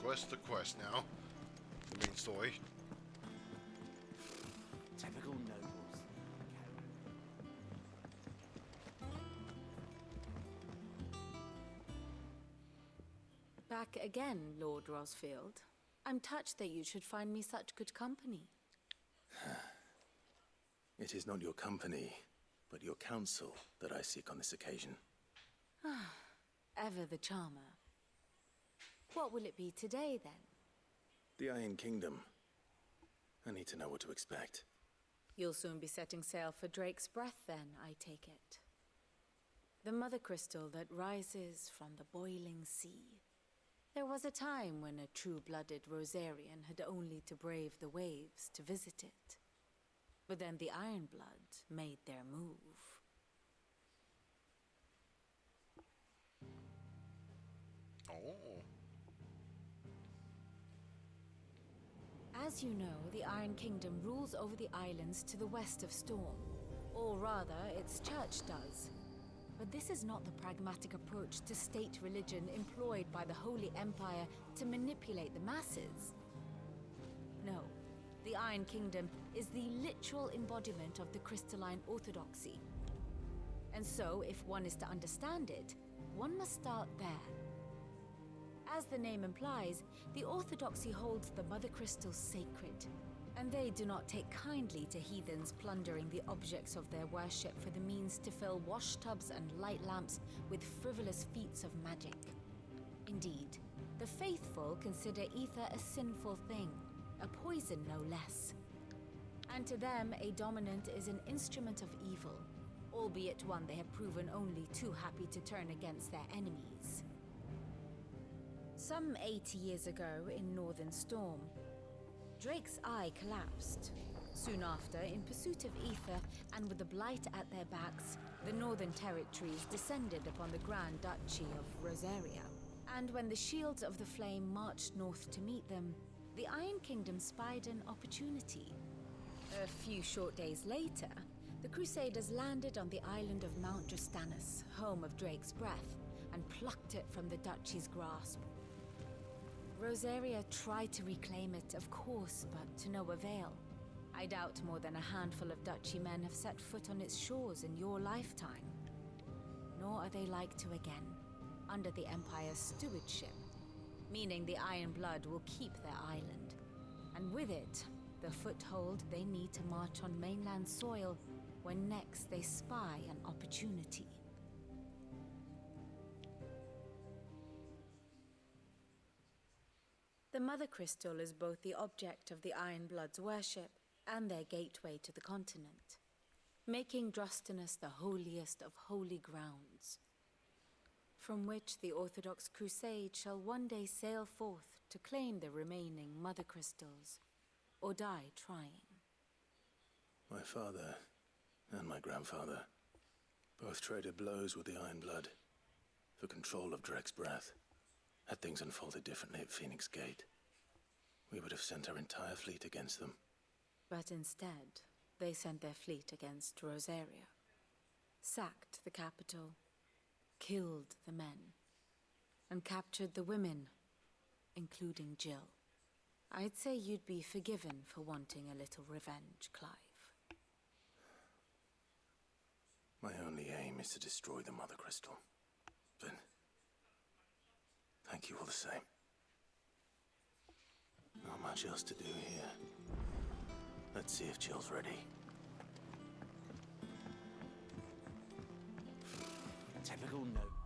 A: Quest to quest now. The main story.
K: Typical nobles.
H: Back again, Lord Rosfield. I'm touched that you should find me such good company.
C: It is not your company, but your counsel that I seek on this occasion.
H: Ever the charmer. What will it be today, then?
C: The Iron Kingdom. I need to know what to expect.
H: You'll soon be setting sail for Drake's Breath, then, I take it. The mother crystal that rises from the boiling sea. There was a time when a true-blooded Rosarian had only to brave the waves to visit it. But then the Ironblood made their move.
A: Oh.
H: As you know, the Iron Kingdom rules over the islands to the west of Storm. Or rather, its church does. But this is not the pragmatic approach to state religion employed by the Holy Empire to manipulate the masses. No, the Iron Kingdom is the literal embodiment of the crystalline orthodoxy. And so, if one is to understand it, one must start there. As the name implies, the orthodoxy holds the mother crystals sacred, and they do not take kindly to heathens plundering the objects of their worship for the means to fill washtubs and light lamps with frivolous feats of magic. Indeed, the faithful consider ether a sinful thing, a poison no less. And to them, a dominant is an instrument of evil, albeit one they have proven only too happy to turn against their enemies. Some 80 years ago in Northern Storm, Drake's eye collapsed. Soon after, in pursuit of ether and with the blight at their backs, the Northern Territories descended upon the Grand Duchy of Rosaria. And when the Shields of the Flame marched north to meet them, the Iron Kingdom spied an opportunity. A few short days later, the Crusaders landed on the island of Mount Justanus, home of Drake's Breath, and plucked it from the Duchy's grasp. Rosaria tried to reclaim it, of course, but to no avail. I doubt more than a handful of Duchy men have set foot on its shores in your lifetime. Nor are they like to again, under the Empire's stewardship, meaning the Iron Blood will keep their island, And with it, the foothold they need to march on mainland soil when next they spy an opportunity. The Mother Crystal is both the object of the Iron Blood's worship and their gateway to the continent, making Drostanus the holiest of holy grounds, from which the Orthodox Crusade shall one day sail forth to claim the remaining Mother Crystals, or die trying.
C: My father and my grandfather both traded blows with the Iron Blood for control of Drek's breath. Had things unfolded differently at Phoenix Gate, we would have sent our entire fleet against them.
H: But instead, they sent their fleet against Rosaria, sacked the capital, killed the men, and captured the women, including Jill. I'd say you'd be forgiven for wanting a little revenge, Clive.
C: My only aim is to destroy the Mother Crystal. But thank you all the same. Not much else to do here. Let's see if Jill's ready.
O: Typical note.